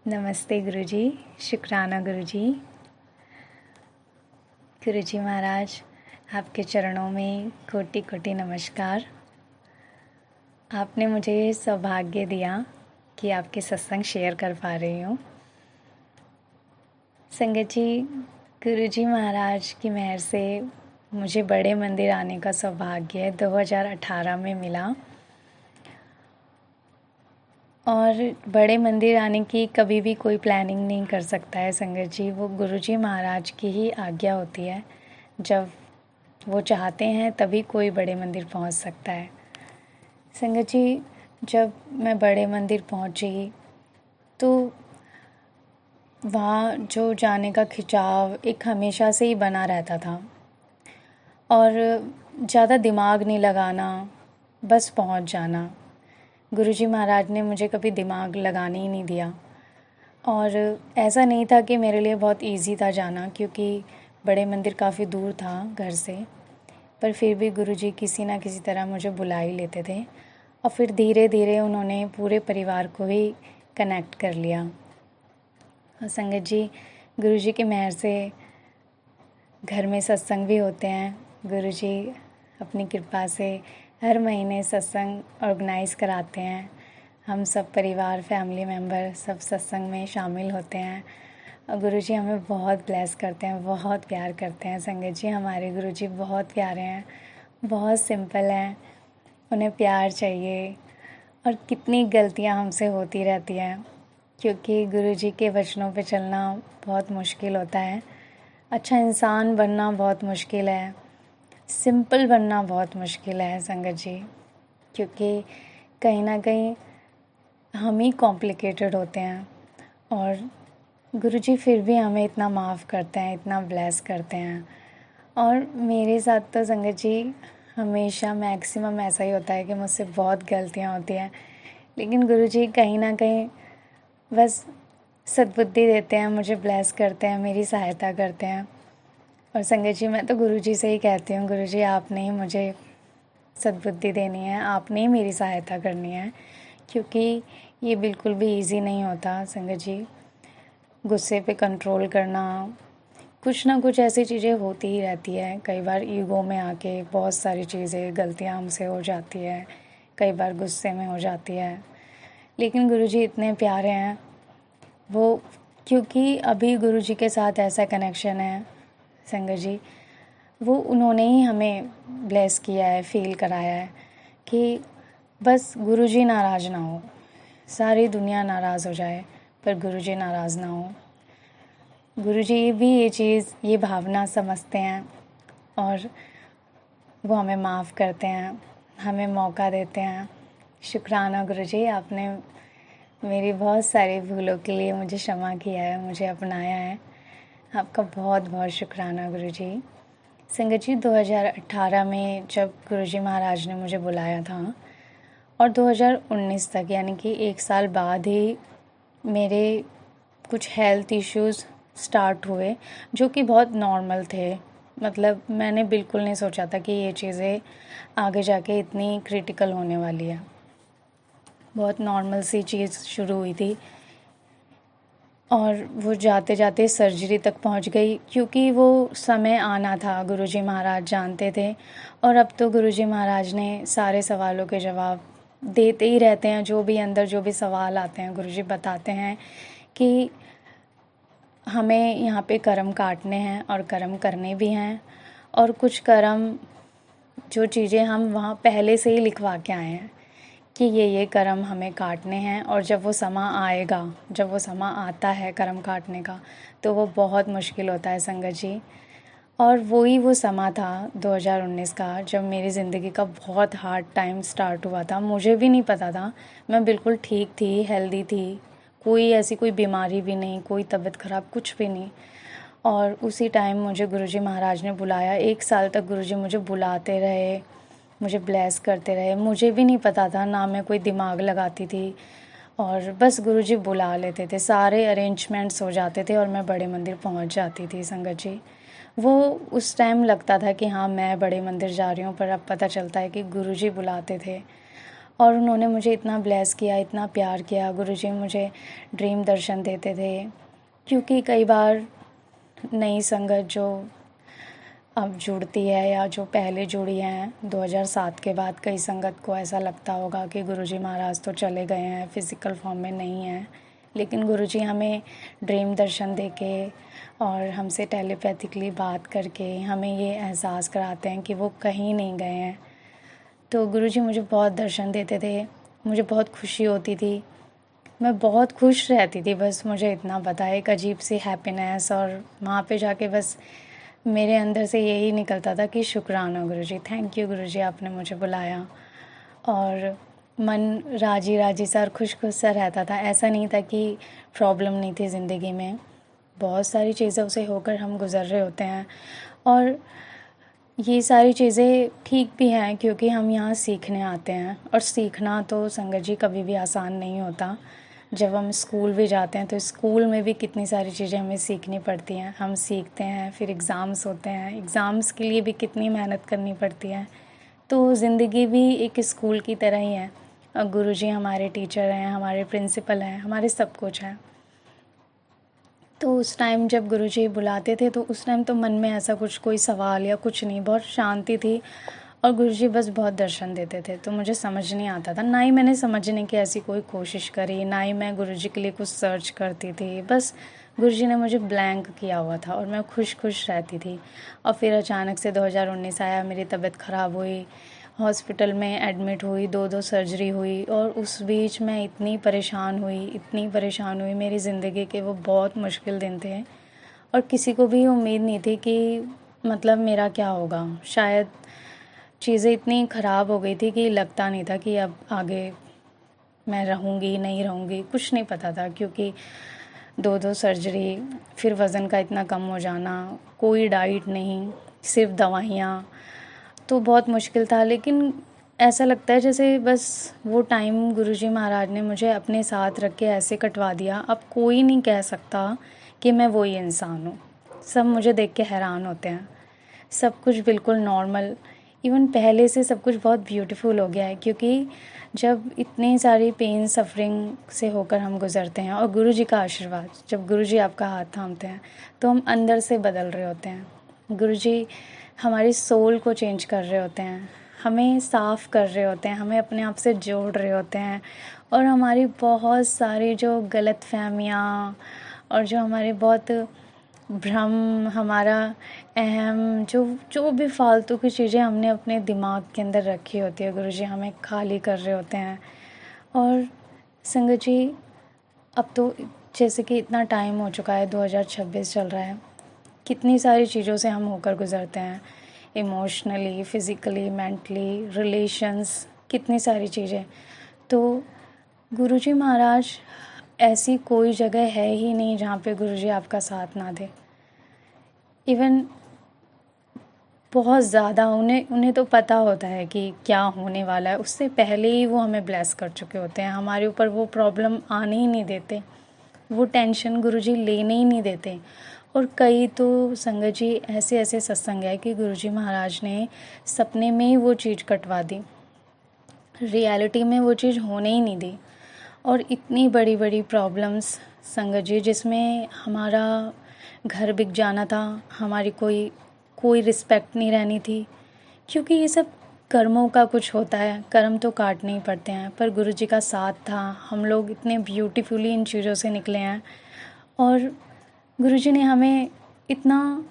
नमस्ते गुरुजी। शुक्राना गुरुजी। गुरुजी महाराज, आपके चरणों में कोटि कोटि नमस्कार। आपने मुझे ये सौभाग्य दिया कि आपके सत्संग शेयर कर पा रही हूँ। संगत जी, गुरुजी महाराज की मेहर से मुझे बड़े मंदिर आने का सौभाग्य 2018 में मिला। और बड़े मंदिर आने की कभी भी कोई प्लानिंग नहीं कर सकता है संगत जी, वो गुरुजी महाराज की ही आज्ञा होती है। जब वो चाहते हैं तभी कोई बड़े मंदिर पहुंच सकता है। संगत जी, जब मैं बड़े मंदिर पहुंची तो वहाँ जो जाने का खिंचाव एक हमेशा से ही बना रहता था और ज़्यादा दिमाग नहीं लगाना, बस पहुंच जाना। गुरुजी महाराज ने मुझे कभी दिमाग लगाने ही नहीं दिया। और ऐसा नहीं था कि मेरे लिए बहुत इजी था जाना, क्योंकि बड़े मंदिर काफ़ी दूर था घर से, पर फिर भी गुरुजी किसी ना किसी तरह मुझे बुला ही लेते थे। और फिर धीरे धीरे उन्होंने पूरे परिवार को ही कनेक्ट कर लिया। और संगत जी, गुरुजी की मेहर से घर में सत्संग भी होते हैं। गुरुजी अपनी कृपा से हर महीने सत्संग ऑर्गेनाइज़ कराते हैं। हम सब परिवार, फैमिली मेम्बर सब सत्संग में शामिल होते हैं और गुरुजी हमें बहुत ब्लेस करते हैं, बहुत प्यार करते हैं। संगत जी, हमारे गुरुजी बहुत प्यारे हैं, बहुत सिंपल हैं, उन्हें प्यार चाहिए। और कितनी गलतियां हमसे होती रहती हैं, क्योंकि गुरुजी के वचनों पे चलना बहुत मुश्किल होता है। अच्छा इंसान बनना बहुत मुश्किल है, सिंपल बनना बहुत मुश्किल है संगत जी, क्योंकि कहीं ना कहीं हम ही कॉम्प्लिकेटेड होते हैं। और गुरुजी फिर भी हमें इतना माफ़ करते हैं, इतना ब्लेस करते हैं। और मेरे साथ तो संगत जी हमेशा मैक्सिमम ऐसा ही होता है कि मुझसे बहुत गलतियाँ होती हैं, लेकिन गुरुजी कहीं ना कहीं बस सद्बुद्धि देते हैं, मुझे ब्लेस करते हैं, मेरी सहायता करते हैं। और संगत जी, मैं तो गुरुजी से ही कहती हूँ, गुरुजी आपने ही मुझे सद्बुद्धि देनी है, आपने ही मेरी सहायता करनी है, क्योंकि ये बिल्कुल भी इजी नहीं होता संगत जी। गुस्से पे कंट्रोल करना, कुछ ना कुछ ऐसी चीज़ें होती ही रहती है। कई बार ईगो में आके बहुत सारी चीज़ें, गलतियाँ हमसे हो जाती है, कई बार गुस्से में हो जाती है। लेकिन गुरुजी इतने प्यारे हैं वो, क्योंकि अभी गुरुजी के साथ ऐसा कनेक्शन है संगत जी, वो उन्होंने ही हमें ब्लेस किया है, फील कराया है कि बस गुरुजी नाराज़ ना हो, सारी दुनिया नाराज़ हो जाए पर गुरुजी नाराज़ ना हो। गुरुजी भी ये चीज़, ये भावना समझते हैं और वो हमें माफ़ करते हैं, हमें मौका देते हैं। शुक्राना गुरुजी, आपने मेरी बहुत सारी भूलों के लिए मुझे क्षमा किया है, मुझे अपनाया है। आपका बहुत बहुत शुक्राना गुरुजी। संगत जी, 2018 में जब गुरुजी महाराज ने मुझे बुलाया था और 2019 तक, यानी कि 1 साल बाद ही मेरे कुछ हेल्थ इश्यूज़ स्टार्ट हुए, जो कि बहुत नॉर्मल थे। मतलब मैंने बिल्कुल नहीं सोचा था कि ये चीज़ें आगे जाके इतनी क्रिटिकल होने वाली है। बहुत नॉर्मल सी चीज़ शुरू हुई थी और वो जाते जाते सर्जरी तक पहुंच गई, क्योंकि वो समय आना था, गुरुजी महाराज जानते थे। और अब तो गुरुजी महाराज ने सारे सवालों के जवाब देते ही रहते हैं। जो भी अंदर जो भी सवाल आते हैं, गुरुजी बताते हैं कि हमें यहाँ पे कर्म काटने हैं और कर्म करने भी हैं, और कुछ कर्म, जो चीज़ें हम वहाँ पहले से ही लिखवा के आए हैं कि ये कर्म हमें काटने हैं। और जब वो समा आएगा, जब वो समा आता है कर्म काटने का, तो वो बहुत मुश्किल होता है संगत जी। और वही वो समा था 2019 का, जब मेरी ज़िंदगी का बहुत हार्ड टाइम स्टार्ट हुआ था। मुझे भी नहीं पता था, मैं बिल्कुल ठीक थी, हेल्दी थी, कोई ऐसी कोई बीमारी भी नहीं, कोई तबीयत ख़राब कुछ भी नहीं। और उसी टाइम मुझे गुरुजी महाराज ने बुलाया। 1 साल तक गुरुजी मुझे बुलाते रहे, मुझे ब्लेस करते रहे। मुझे भी नहीं पता था, ना मैं कोई दिमाग लगाती थी, और बस गुरुजी बुला लेते थे, सारे अरेंजमेंट्स हो जाते थे और मैं बड़े मंदिर पहुंच जाती थी संगत जी। वो उस टाइम लगता था कि हाँ, मैं बड़े मंदिर जा रही हूँ, पर अब पता चलता है कि गुरुजी बुलाते थे। और उन्होंने मुझे इतना ब्लेस किया, इतना प्यार किया। गुरुजी मुझे ड्रीम दर्शन देते थे, क्योंकि कई बार नई संगत जो अब जुड़ती है या जो पहले जुड़ी हैं 2007 के बाद, कई संगत को ऐसा लगता होगा कि गुरुजी महाराज तो चले गए हैं, फिज़िकल फॉर्म में नहीं हैं, लेकिन गुरुजी हमें ड्रीम दर्शन देके और हमसे टेलीपैथिकली बात करके हमें ये एहसास कराते हैं कि वो कहीं नहीं गए हैं। तो गुरुजी मुझे बहुत दर्शन देते थे, मुझे बहुत खुशी होती थी, मैं बहुत खुश रहती थी। बस मुझे इतना पता है, एक अजीब सी हैप्पीनेस, और वहाँ पे जाके बस मेरे अंदर से यही निकलता था कि शुक्राना गुरुजी, थैंक यू गुरुजी, आपने मुझे बुलाया। और मन राजी राजी सा और खुश खुश सा रहता था। ऐसा नहीं था कि प्रॉब्लम नहीं थी ज़िंदगी में, बहुत सारी चीज़ों से होकर हम गुज़र रहे होते हैं, और ये सारी चीज़ें ठीक भी हैं क्योंकि हम यहाँ सीखने आते हैं, और सीखना तो संगत जी कभी भी आसान नहीं होता। जब हम स्कूल भी जाते हैं तो स्कूल में भी कितनी सारी चीज़ें हमें सीखनी पड़ती हैं, हम सीखते हैं, फिर एग्ज़ाम्स होते हैं, एग्ज़ाम्स के लिए भी कितनी मेहनत करनी पड़ती है। तो ज़िंदगी भी एक स्कूल की तरह ही है, और गुरुजी हमारे टीचर हैं, हमारे प्रिंसिपल हैं, हमारे सब कुछ हैं। तो उस टाइम जब गुरुजी बुलाते थे तो उस टाइम तो मन में ऐसा कुछ कोई सवाल या कुछ नहीं, बहुत शांति थी, और गुरुजी बस बहुत दर्शन देते थे। तो मुझे समझ नहीं आता था, ना ही मैंने समझने की ऐसी कोई कोशिश करी, ना ही मैं गुरुजी के लिए कुछ सर्च करती थी। बस गुरुजी ने मुझे ब्लैंक किया हुआ था और मैं खुश खुश रहती थी। और फिर अचानक से 2019 आया, मेरी तबीयत ख़राब हुई, हॉस्पिटल में एडमिट हुई, 2 सर्जरी हुई, और उस बीच मैं इतनी परेशान हुई, इतनी परेशान हुई। मेरी ज़िंदगी के वो बहुत मुश्किल दिन थे, और किसी को भी उम्मीद नहीं थी कि मतलब मेरा क्या होगा। शायद चीज़ें इतनी ख़राब हो गई थी कि लगता नहीं था कि अब आगे मैं रहूँगी नहीं रहूँगी, कुछ नहीं पता था, क्योंकि 2 सर्जरी, फिर वज़न का इतना कम हो जाना, कोई डाइट नहीं, सिर्फ दवाइयाँ, तो बहुत मुश्किल था। लेकिन ऐसा लगता है जैसे बस वो टाइम गुरुजी महाराज ने मुझे अपने साथ रख के ऐसे कटवा दिया। अब कोई नहीं कह सकता कि मैं वही इंसान हूँ। सब मुझे देख के हैरान होते हैं, सब कुछ बिल्कुल नॉर्मल, इवन पहले से सब कुछ बहुत ब्यूटीफुल हो गया है, क्योंकि जब इतनी सारी पेन सफरिंग से होकर हम गुज़रते हैं, और गुरुजी का आशीर्वाद, जब गुरुजी आपका हाथ थामते हैं तो हम अंदर से बदल रहे होते हैं। गुरुजी हमारी सोल को चेंज कर रहे होते हैं, हमें साफ़ कर रहे होते हैं, हमें अपने आप से जोड़ रहे होते हैं, और हमारी बहुत सारी जो गलतफ़हमियाँ और जो हमारे बहुत भ्रम, हमारा अहम, जो जो भी फालतू की चीज़ें हमने अपने दिमाग के अंदर रखी होती है, गुरुजी हमें खाली कर रहे होते हैं। और संगत जी, अब तो जैसे कि इतना टाइम हो चुका है, 2026 चल रहा है, कितनी सारी चीज़ों से हम होकर गुज़रते हैं, इमोशनली, फ़िज़िकली, मेंटली, रिलेशंस, कितनी सारी चीज़ें। तो गुरुजी महाराज, ऐसी कोई जगह है ही नहीं जहाँ पे गुरुजी आपका साथ ना दे। इवन बहुत ज़्यादा उन्हें तो पता होता है कि क्या होने वाला है, उससे पहले ही वो हमें ब्लेस कर चुके होते हैं, हमारे ऊपर वो प्रॉब्लम आने ही नहीं देते, वो टेंशन गुरुजी लेने ही नहीं देते। और कई तो संगत जी ऐसे ऐसे सत्संग है कि गुरुजी महाराज ने सपने में ही वो चीज़ कटवा दी, रियलिटी में वो चीज़ होने ही नहीं दी। और इतनी बड़ी बड़ी प्रॉब्लम्स संगत जी, जिसमें हमारा घर बिक जाना था, हमारी कोई कोई रिस्पेक्ट नहीं रहनी थी, क्योंकि ये सब कर्मों का कुछ होता है, कर्म तो काटने ही पड़ते हैं। पर गुरुजी का साथ था, हम लोग इतने ब्यूटीफुली इन चीज़ों से निकले हैं, और गुरुजी ने हमें इतना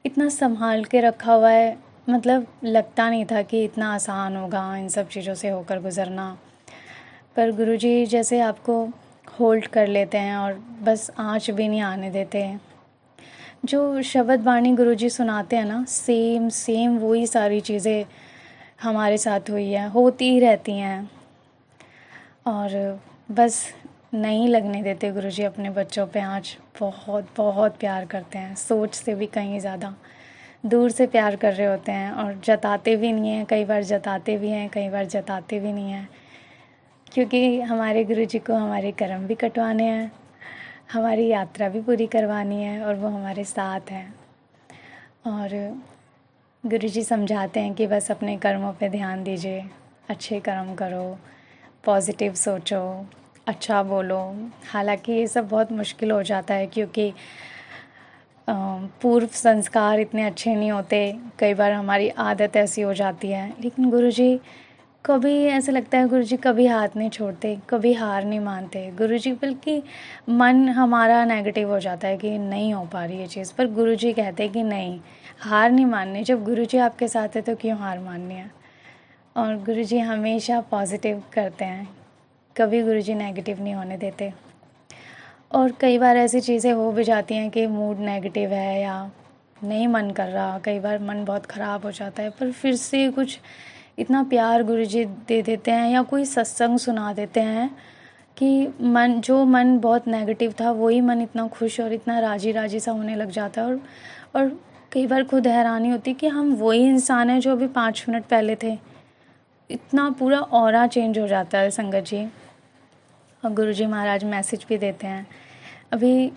इतना संभाल के रखा हुआ है, मतलब लगता नहीं था कि इतना आसान होगा इन सब चीज़ों से होकर गुज़रना। पर गुरुजी जैसे आपको होल्ड कर लेते हैं और बस आँच भी नहीं आने देते हैं। जो शब्द बाणी गुरुजी सुनाते हैं ना, सेम सेम वही सारी चीज़ें हमारे साथ हुई है, होती ही रहती हैं। और बस नहीं लगने देते गुरुजी अपने बच्चों पे आँच, बहुत बहुत प्यार करते हैं, सोच से भी कहीं ज़्यादा दूर से प्यार कर रहे होते हैं, और जताते भी नहीं हैं, कई बार जताते भी हैं, कई बार जताते भी नहीं हैं, क्योंकि हमारे गुरुजी को हमारे कर्म भी कटवाने हैं, हमारी यात्रा भी पूरी करवानी है, और वो हमारे साथ हैं। और गुरुजी समझाते हैं कि बस अपने कर्मों पे ध्यान दीजिए, अच्छे कर्म करो, पॉजिटिव सोचो, अच्छा बोलो। हालांकि ये सब बहुत मुश्किल हो जाता है क्योंकि पूर्व संस्कार इतने अच्छे नहीं होते, कई बार हमारी आदत ऐसी हो जाती है। लेकिन गुरुजी कभी ऐसा लगता है, गुरुजी कभी हाथ नहीं छोड़ते, कभी हार नहीं मानते गुरुजी। बल्कि मन हमारा नेगेटिव हो जाता है कि नहीं हो पा रही ये चीज़, पर गुरुजी कहते हैं कि नहीं, हार नहीं माननी। जब गुरुजी आपके साथ है तो क्यों हार माननी है। और गुरुजी हमेशा पॉजिटिव करते हैं, कभी गुरुजी नेगेटिव नहीं होने देते। और कई बार ऐसी चीज़ें हो भी जाती हैं कि मूड नेगेटिव है या नहीं मन कर रहा, कई बार मन बहुत ख़राब हो जाता है, पर फिर से कुछ इतना प्यार गुरुजी दे देते हैं या कोई सत्संग सुना देते हैं कि मन बहुत नेगेटिव था वही मन इतना खुश और इतना राजी राजी सा होने लग जाता है। और कई बार खुद हैरानी होती है कि हम वही इंसान हैं जो अभी 5 मिनट पहले थे। इतना पूरा ऑरा चेंज हो जाता है संगत जी। और गुरुजी महाराज मैसेज भी देते हैं। अभी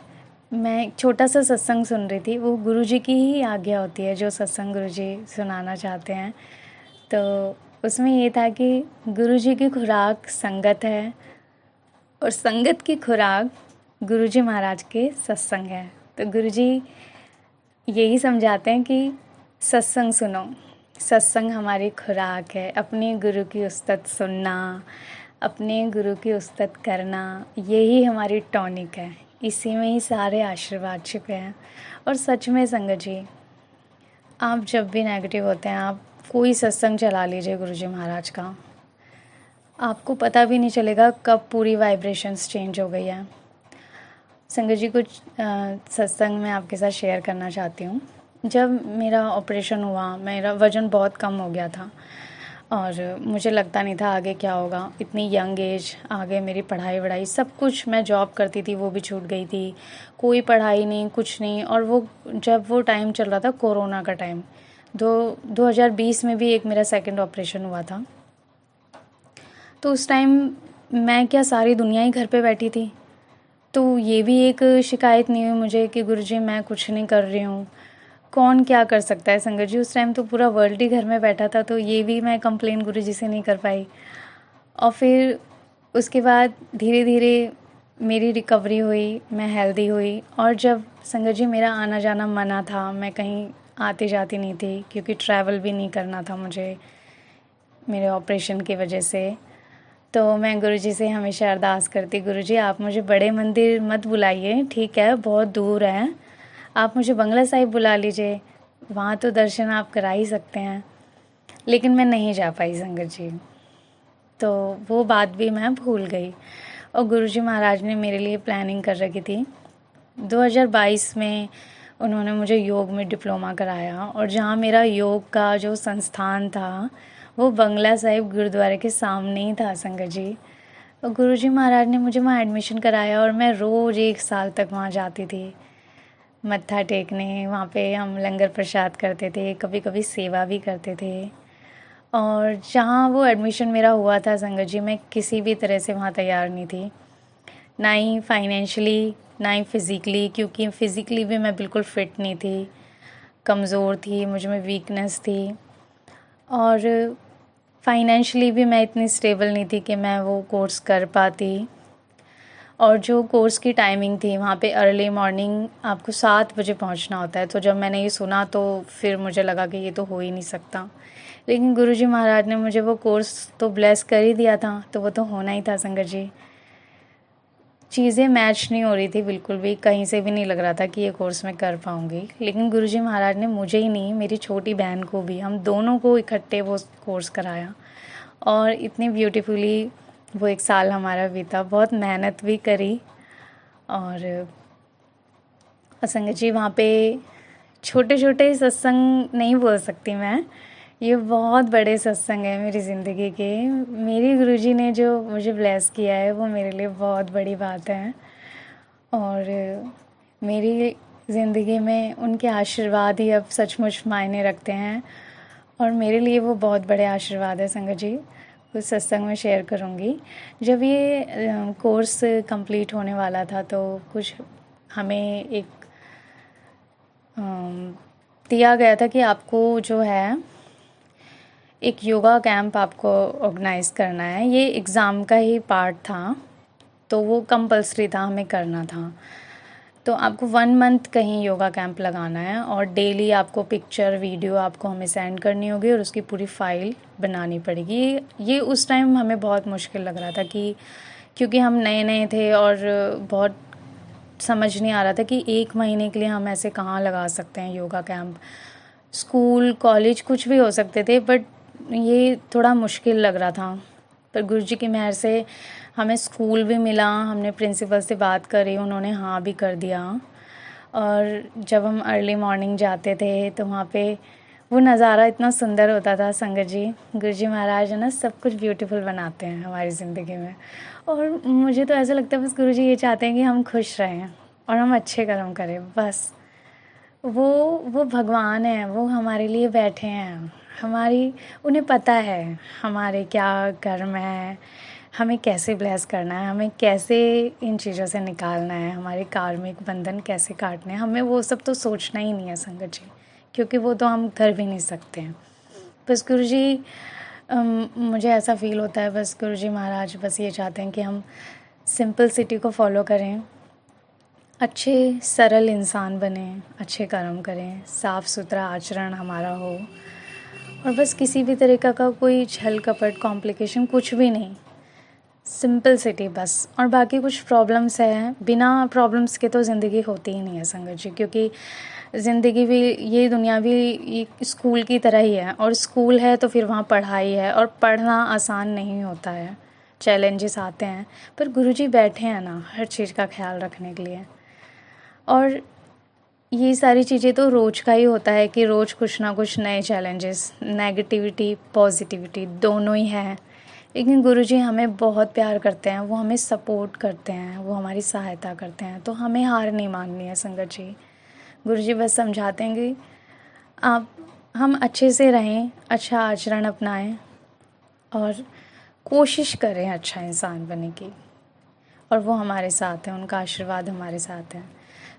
मैं एक छोटा सा सत्संग सुन रही थी, वो गुरुजी की ही आज्ञा होती है जो सत्संग गुरुजी सुनाना चाहते हैं। तो उसमें ये था कि गुरुजी की खुराक संगत है और संगत की खुराक गुरुजी महाराज के सत्संग है। तो गुरुजी यही समझाते हैं कि सत्संग सुनो, सत्संग हमारी खुराक है। अपने गुरु की उस्तत सुनना, अपने गुरु की उस्तत करना, यही हमारी टॉनिक है। इसी में ही सारे आशीर्वाद छिपे हैं। और सच में संगत जी, आप जब भी नेगेटिव होते हैं, आप कोई सत्संग चला लीजिए गुरुजी महाराज का, आपको पता भी नहीं चलेगा कब पूरी वाइब्रेशंस चेंज हो गई है। संगत जी, कुछ सत्संग मैं आपके साथ शेयर करना चाहती हूँ। जब मेरा ऑपरेशन हुआ, मेरा वज़न बहुत कम हो गया था और मुझे लगता नहीं था आगे क्या होगा। इतनी यंग एज, आगे मेरी पढ़ाई वढ़ाई सब कुछ, मैं जॉब करती थी वो भी छूट गई थी, कोई पढ़ाई नहीं, कुछ नहीं। और जब वो टाइम चल रहा था कोरोना का टाइम, 2020 में भी एक मेरा सेकंड ऑपरेशन हुआ था। तो उस टाइम मैं क्या, सारी दुनिया ही घर पे बैठी थी। तो ये भी एक शिकायत नहीं हुई मुझे कि गुरुजी मैं कुछ नहीं कर रही हूँ, कौन क्या कर सकता है। संगत जी, उस टाइम तो पूरा वर्ल्ड ही घर में बैठा था, तो ये भी मैं कंप्लेन गुरुजी से नहीं कर पाई। और फिर उसके बाद धीरे धीरे मेरी रिकवरी हुई, मैं हेल्दी हुई। और जब संगत जी मेरा आना जाना मना था, मैं कहीं आती जाती नहीं थी क्योंकि ट्रैवल भी नहीं करना था मुझे मेरे ऑपरेशन की वजह से। तो मैं गुरुजी से हमेशा अरदास करती, गुरुजी आप मुझे बड़े मंदिर मत बुलाइए, ठीक है बहुत दूर है, आप मुझे बंगला साहिब बुला लीजिए, वहाँ तो दर्शन आप करा ही सकते हैं। लेकिन मैं नहीं जा पाई संगत जी, तो वो बात भी मैं भूल गई। और गुरुजी महाराज ने मेरे लिए प्लानिंग कर रखी थी। 2022 में उन्होंने मुझे योग में डिप्लोमा कराया और जहाँ मेरा योग का जो संस्थान था वो बंगला साहिब गुरुद्वारे के सामने ही था संगत जी। और गुरुजी महाराज ने मुझे वहाँ एडमिशन कराया और मैं रोज़ 1 साल तक वहाँ जाती थी मत्था टेकने। वहाँ पे हम लंगर प्रसाद करते थे, कभी कभी सेवा भी करते थे। और जहाँ वो एडमिशन मेरा हुआ था संगत जी, मैं किसी भी तरह से वहाँ तैयार नहीं थी, ना ही फाइनेंशियली ना ही फ़िज़िकली, क्योंकि फ़िज़िकली भी मैं बिल्कुल फ़िट नहीं थी, कमज़ोर थी, मुझ में वीकनेस थी। और फाइनेंशियली भी मैं इतनी स्टेबल नहीं थी कि मैं वो कोर्स कर पाती। और जो कोर्स की टाइमिंग थी वहाँ पे अर्ली मॉर्निंग आपको 7 बजे पहुँचना होता है। तो जब मैंने ये सुना तो फिर मुझे लगा कि ये तो हो ही नहीं सकता। लेकिन गुरुजी महाराज ने मुझे वो कोर्स तो ब्लेस कर ही दिया था, तो वो तो होना ही था संगत जी। चीज़ें मैच नहीं हो रही थी बिल्कुल भी, कहीं से भी नहीं लग रहा था कि ये कोर्स मैं कर पाऊँगी। लेकिन गुरुजी महाराज ने मुझे ही नहीं, मेरी छोटी बहन को भी, हम दोनों को इकट्ठे वो कोर्स कराया। और इतनी ब्यूटीफुली वो 1 साल हमारा बीता, बहुत मेहनत भी करी। और संगत जी वहाँ पे छोटे छोटे सत्संग नहीं बोल सकती मैं, ये बहुत बड़े सत्संग है मेरी ज़िंदगी के। मेरी गुरुजी ने जो मुझे ब्लेस किया है वो मेरे लिए बहुत बड़ी बात है। और मेरी ज़िंदगी में उनके आशीर्वाद ही अब सचमुच मायने रखते हैं और मेरे लिए वो बहुत बड़े आशीर्वाद है संगत जी। उस सत्संग में शेयर करूँगी। जब ये कोर्स कंप्लीट होने वाला था तो कुछ हमें एक दिया गया था कि आपको जो है एक योगा कैंप आपको ऑर्गेनाइज़ करना है। ये एग्ज़ाम का ही पार्ट था, तो वो कंपल्सरी था, हमें करना था। तो आपको 1 मंथ कहीं योगा कैंप लगाना है और डेली आपको पिक्चर वीडियो आपको हमें सेंड करनी होगी और उसकी पूरी फ़ाइल बनानी पड़ेगी। ये उस टाइम हमें बहुत मुश्किल लग रहा था कि क्योंकि हम नए नए थे और बहुत समझ नहीं आ रहा था कि 1 महीने के लिए हम ऐसे कहाँ लगा सकते हैं योगा कैंप। स्कूल कॉलेज कुछ भी हो सकते थे, बट ये थोड़ा मुश्किल लग रहा था। पर गुरुजी की मेहर से हमें स्कूल भी मिला, हमने प्रिंसिपल से बात करी, उन्होंने हाँ भी कर दिया। और जब हम अर्ली मॉर्निंग जाते थे तो वहाँ पे वो नज़ारा इतना सुंदर होता था। संगत जी, गुरुजी महाराज है ना, सब कुछ ब्यूटीफुल बनाते हैं हमारी ज़िंदगी में। और मुझे तो ऐसा लगता है बस गुरुजी ये चाहते हैं कि हम खुश रहें और हम अच्छे कर्म करें बस। वो भगवान हैं, वो हमारे लिए बैठे हैं। हमारी उन्हें पता है हमारे क्या कर्म है, हमें कैसे ब्लेस करना है, हमें कैसे इन चीज़ों से निकालना है, हमारे कार्मिक बंधन कैसे काटने हैं। हमें वो सब तो सोचना ही नहीं है संगत जी, क्योंकि वो तो हम कर भी नहीं सकते हैं। बस गुरुजी मुझे ऐसा फ़ील होता है, बस गुरुजी महाराज बस ये चाहते हैं कि हम सिंपलिसिटी को फॉलो करें, अच्छे सरल इंसान बने, अच्छे कर्म करें, साफ़ सुथरा आचरण हमारा हो और बस किसी भी तरीक़ा का कोई छल कपट कॉम्प्लिकेशन कुछ भी नहीं, सिंपलिसिटी बस। और बाकी कुछ प्रॉब्लम्स हैं, बिना प्रॉब्लम्स के तो ज़िंदगी होती ही नहीं है संगत जी, क्योंकि ज़िंदगी भी, ये दुनिया भी ये स्कूल की तरह ही है। और स्कूल है तो फिर वहाँ पढ़ाई है और पढ़ना आसान नहीं होता है, चैलेंजेस आते हैं। पर गुरुजी बैठे हैं ना हर चीज़ का ख्याल रखने के लिए। और ये सारी चीज़ें तो रोज़ का ही होता है कि रोज़ कुछ ना कुछ नए चैलेंजेस, नेगेटिविटी पॉजिटिविटी दोनों ही हैं। लेकिन गुरुजी हमें बहुत प्यार करते हैं, वो हमें सपोर्ट करते हैं, वो हमारी सहायता करते हैं, तो हमें हार नहीं माननी है संगत जी। गुरुजी बस समझाते हैं कि हम अच्छे से रहें, अच्छा आचरण अपनाएं और कोशिश करें अच्छा इंसान बनने की। और वो हमारे साथ हैं, उनका आशीर्वाद हमारे साथ है।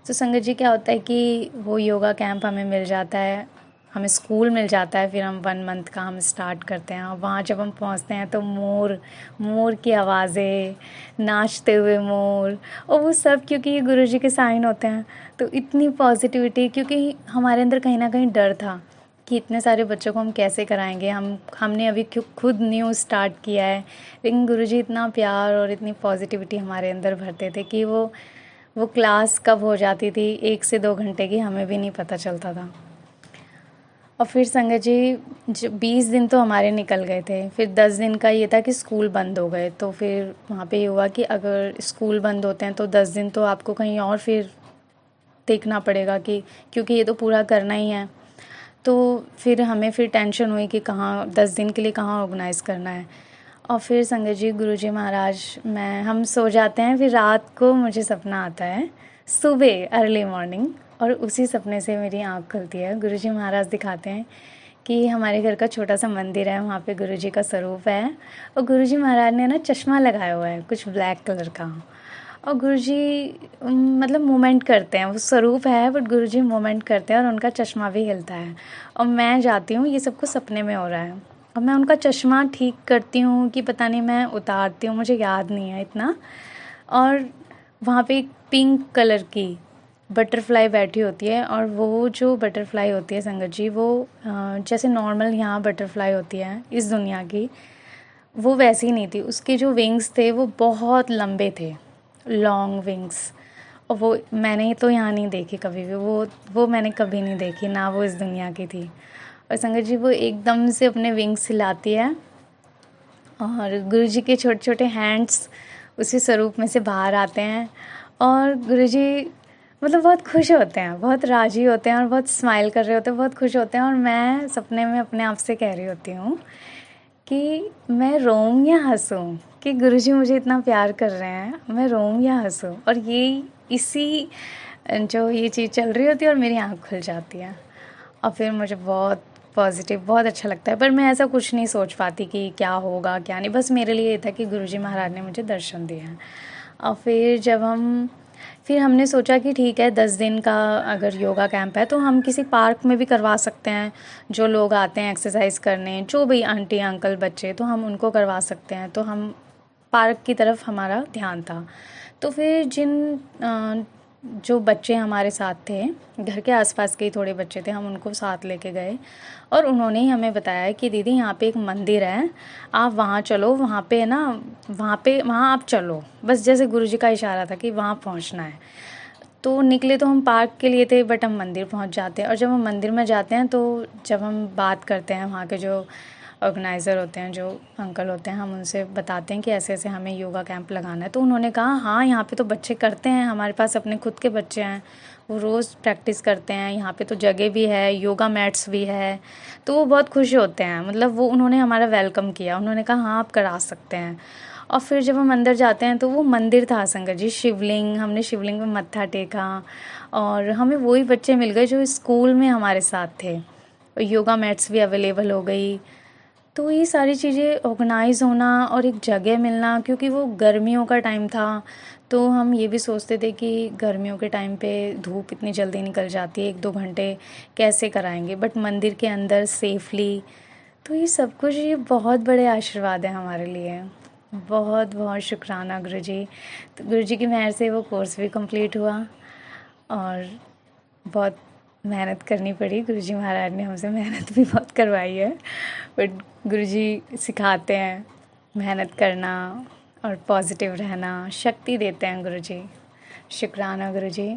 तो संगत जी क्या होता है कि वो योगा कैंप हमें मिल जाता है, हमें स्कूल मिल जाता है, फिर हम 1 मंथ का हम स्टार्ट करते हैं। और वहाँ जब हम पहुँचते हैं तो मोर मोर की आवाज़ें, नाचते हुए मोर, और वो सब क्योंकि ये गुरुजी के साइन होते हैं, तो इतनी पॉजिटिविटी। क्योंकि हमारे अंदर कहीं ना कहीं डर था कि इतने सारे बच्चों को हम कैसे कराएंगे, हमने अभी खुद न्यू स्टार्ट किया है। लेकिन गुरुजी इतना प्यार और इतनी पॉजिटिविटी हमारे अंदर भरते थे कि वो क्लास कब हो जाती थी 1 से 2 घंटे की हमें भी नहीं पता चलता था। और फिर संगत जी 20 दिन तो हमारे निकल गए थे। फिर 10 दिन का ये था कि स्कूल बंद हो गए, तो फिर वहाँ पे ये हुआ कि अगर स्कूल बंद होते हैं तो 10 दिन तो आपको कहीं और फिर देखना पड़ेगा, कि क्योंकि ये तो पूरा करना ही है। तो फिर हमें फिर टेंशन हुई कि कहाँ 10 दिन के लिए कहाँ ऑर्गेनाइज़ करना है। और फिर संगत जी गुरुजी महाराज, हम सो जाते हैं, फिर रात को मुझे सपना आता है, सुबह अर्ली मॉर्निंग, और उसी सपने से मेरी आँख खुलती है। गुरुजी महाराज दिखाते हैं कि हमारे घर का छोटा सा मंदिर है, वहाँ पे गुरुजी का स्वरूप है, और गुरुजी महाराज ने ना चश्मा लगाया हुआ है कुछ ब्लैक कलर का, और गुरुजी मतलब मूवमेंट करते हैं, वो स्वरूप है बट गुरुजी मूवमेंट करते हैं और उनका चश्मा भी हिलता है। और मैं जाती हूँ, ये सब कुछ सपने में हो रहा है, और मैं उनका चश्मा ठीक करती हूँ कि पता नहीं मैं उतारती हूँ, मुझे याद नहीं है इतना। और वहाँ पे एक पिंक कलर की बटरफ्लाई बैठी होती है, और वो जो बटरफ्लाई होती है संगत जी, वो जैसे नॉर्मल यहाँ बटरफ्लाई होती है इस दुनिया की, वो वैसी नहीं थी। उसके जो विंग्स थे वो बहुत लंबे थे, लॉन्ग विंग्स। और वो मैंने तो यहाँ नहीं देखी कभी भी, वो मैंने कभी नहीं देखी, ना वो इस दुनिया की थी। और संगत जी वो एकदम से अपने विंग्स हिलाती है और गुरुजी के छोटे छोटे हैंड्स उसी स्वरूप में से बाहर आते हैं, और गुरुजी मतलब बहुत खुश होते हैं, बहुत राजी होते हैं और बहुत स्माइल कर रहे होते हैं, बहुत खुश होते हैं। और मैं सपने में अपने आप से कह रही होती हूँ कि मैं रोऊं या हंसूं, कि गुरुजी मुझे इतना प्यार कर रहे हैं, मैं रोऊं या हंसूं। और इसी जो ये चीज़ चल रही होती है और मेरी आँख खुल जाती है, और फिर मुझे बहुत पॉजिटिव, बहुत अच्छा लगता है। पर मैं ऐसा कुछ नहीं सोच पाती कि क्या होगा क्या नहीं, बस मेरे लिए ये था कि गुरुजी महाराज ने मुझे दर्शन दिए हैं। और फिर जब हम फिर हमने सोचा कि ठीक है 10 दिन का अगर योगा कैंप है तो हम किसी पार्क में भी करवा सकते हैं। जो लोग आते हैं एक्सरसाइज करने, जो भी आंटी अंकल बच्चे, तो हम उनको करवा सकते हैं। तो हम पार्क की तरफ हमारा ध्यान था। तो फिर जो बच्चे हमारे साथ थे, घर के आसपास के ही थोड़े बच्चे थे, हम उनको साथ लेके गए और उन्होंने ही हमें बताया कि दीदी यहाँ पे एक मंदिर है, आप वहाँ चलो, वहाँ पे ना, वहाँ आप चलो, बस जैसे गुरुजी का इशारा था कि वहाँ पहुँचना है। तो निकले तो हम पार्क के लिए थे, बट हम मंदिर पहुँच जाते हैं। और जब हम मंदिर में जाते हैं तो जब हम बात करते हैं, वहाँ के जो ऑर्गेनाइज़र होते हैं, जो अंकल होते हैं, हम उनसे बताते हैं कि ऐसे ऐसे हमें योगा कैंप लगाना है। तो उन्होंने कहा हाँ, यहाँ पे तो बच्चे करते हैं, हमारे पास अपने खुद के बच्चे हैं, वो रोज़ प्रैक्टिस करते हैं, यहाँ पे तो जगह भी है, योगा मैट्स भी है। तो वो बहुत खुश होते हैं, मतलब वो उन्होंने हमारा वेलकम किया, उन्होंने कहा हाँ आप करा सकते हैं। और फिर जब हम अंदर जाते हैं तो वो मंदिर था संगत जी, शिवलिंग, हमने शिवलिंग में मत्था टेका और हमें वही बच्चे मिल गए जो स्कूल में हमारे साथ थे। योगा मैट्स भी अवेलेबल हो गई। तो ये सारी चीज़ें ऑर्गेनाइज़ होना और एक जगह मिलना, क्योंकि वो गर्मियों का टाइम था, तो हम ये भी सोचते थे कि गर्मियों के टाइम पे धूप इतनी जल्दी निकल जाती है, 1-2 घंटे कैसे कराएंगे, बट मंदिर के अंदर सेफली। तो ये सब कुछ, ये बहुत बड़े आशीर्वाद हैं हमारे लिए। बहुत बहुत शुक्राना गुरुजी। तो गुरुजी की मेहर से वो कोर्स भी कंप्लीट हुआ और बहुत मेहनत करनी पड़ी। गुरुजी महाराज ने हमसे मेहनत भी बहुत करवाई है, बट गुरुजी सिखाते हैं मेहनत करना और पॉजिटिव रहना, शक्ति देते हैं गुरुजी। शुक्राना गुरुजी।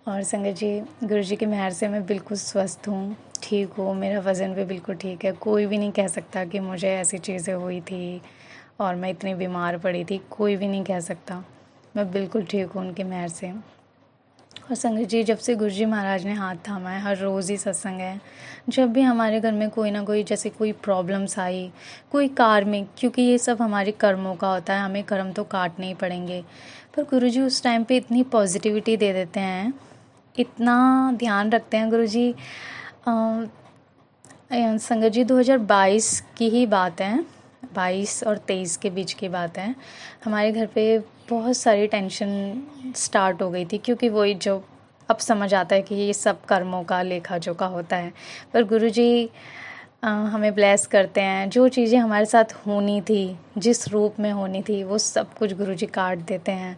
और संगत जी, गुरुजी की मेहर से मैं बिल्कुल स्वस्थ हूँ, ठीक हूँ, मेरा वज़न भी बिल्कुल ठीक है। कोई भी नहीं कह सकता कि मुझे ऐसी चीज़ें हुई थी और मैं इतनी बीमार पड़ी थी, कोई भी नहीं कह सकता। मैं बिल्कुल ठीक हूँ उनकी मेहर से। और संगत जी, जब से गुरुजी महाराज ने हाथ थामा है, हर रोज़ ही सत्संग है। जब भी हमारे घर में कोई ना कोई, जैसे कोई प्रॉब्लम्स आई, कोई कार्मिक, क्योंकि ये सब हमारे कर्मों का होता है, हमें कर्म तो काटने ही पड़ेंगे, पर गुरुजी उस टाइम पे इतनी पॉजिटिविटी दे देते हैं, इतना ध्यान रखते हैं गुरुजी। संगत जी 2022 की ही बात है, 22 और 23 के बीच की बात है। हमारे घर पे बहुत सारी टेंशन स्टार्ट हो गई थी, क्योंकि वही जो अब समझ आता है कि ये सब कर्मों का लेखा जोखा होता है। पर गुरुजी हमें ब्लेस करते हैं, जो चीज़ें हमारे साथ होनी थी, जिस रूप में होनी थी, वो सब कुछ गुरुजी काट देते हैं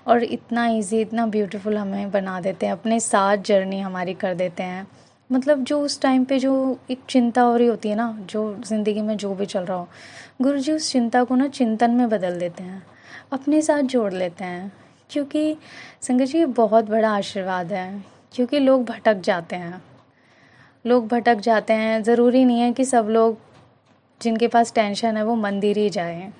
और इतना इजी, इतना ब्यूटीफुल हमें बना देते हैं, अपने साथ जर्नी हमारी कर देते हैं। मतलब जो उस टाइम पे जो एक चिंता हो रही होती है ना, जो ज़िंदगी में जो भी चल रहा हो, गुरुजी उस चिंता को ना चिंतन में बदल देते हैं, अपने साथ जोड़ लेते हैं। क्योंकि संगत जी, ये बहुत बड़ा आशीर्वाद है, क्योंकि लोग भटक जाते हैं, लोग भटक जाते हैं। ज़रूरी नहीं है कि सब लोग जिनके पास टेंशन है वो मंदिर ही जाएं।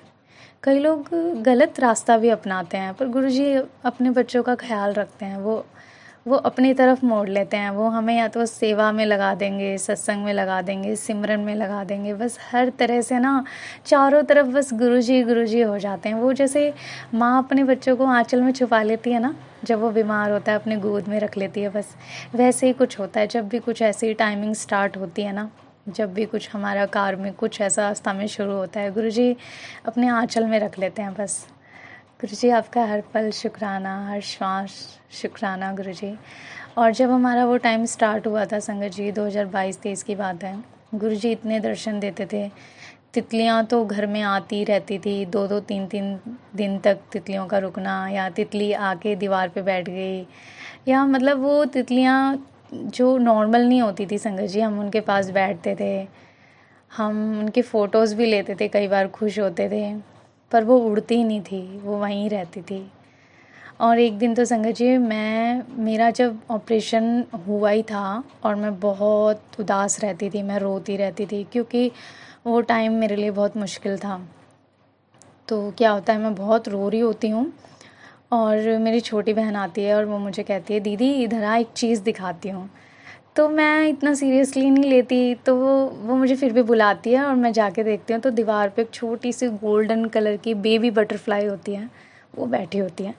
कई लोग गलत रास्ता भी अपनाते हैं, पर गुरुजी अपने बच्चों का ख्याल रखते हैं, वो अपनी तरफ मोड़ लेते हैं। वो हमें या तो सेवा में लगा देंगे, सत्संग में लगा देंगे, सिमरन में लगा देंगे, बस हर तरह से ना चारों तरफ बस गुरुजी गुरुजी हो जाते हैं। वो जैसे माँ अपने बच्चों को आंचल में छुपा लेती है ना, जब वो बीमार होता है अपने गोद में रख लेती है, बस वैसे ही कुछ होता है। जब भी कुछ ऐसी टाइमिंग स्टार्ट होती है ना, जब भी कुछ हमारा कार में कुछ ऐसा रास्ता में शुरू होता है, गुरुजी अपने आंचल में रख लेते हैं बस। गुरुजी आपका हर पल शुक्राना, हर श्वास शुक्राना गुरुजी। और जब हमारा वो टाइम स्टार्ट हुआ था संगत जी, 2022-23 की बात है, गुरुजी इतने दर्शन देते थे। तितलियाँ तो घर में आती रहती थी, 2-2 3-3 दिन तक तितलियों का रुकना, या तितली आके दीवार पे बैठ गई, या मतलब वो तितलियाँ जो नॉर्मल नहीं होती थी संगत जी, हम उनके पास बैठते थे, हम उनके फ़ोटोज़ भी लेते थे, कई बार खुश होते थे, पर वो उड़ती ही नहीं थी, वो वहीं रहती थी। और एक दिन तो संगत जी, मेरा जब ऑपरेशन हुआ ही था और मैं बहुत उदास रहती थी, मैं रोती रहती थी, क्योंकि वो टाइम मेरे लिए बहुत मुश्किल था। तो क्या होता है, मैं बहुत रो रही होती हूँ और मेरी छोटी बहन आती है और वो मुझे कहती है, दीदी इधर आ, एक चीज़ दिखाती हूँ। तो मैं इतना सीरियसली नहीं लेती, तो वो मुझे फिर भी बुलाती है और मैं जाके देखती हूँ, तो दीवार पे एक छोटी सी गोल्डन कलर की बेबी बटरफ्लाई होती है, वो बैठी होती है।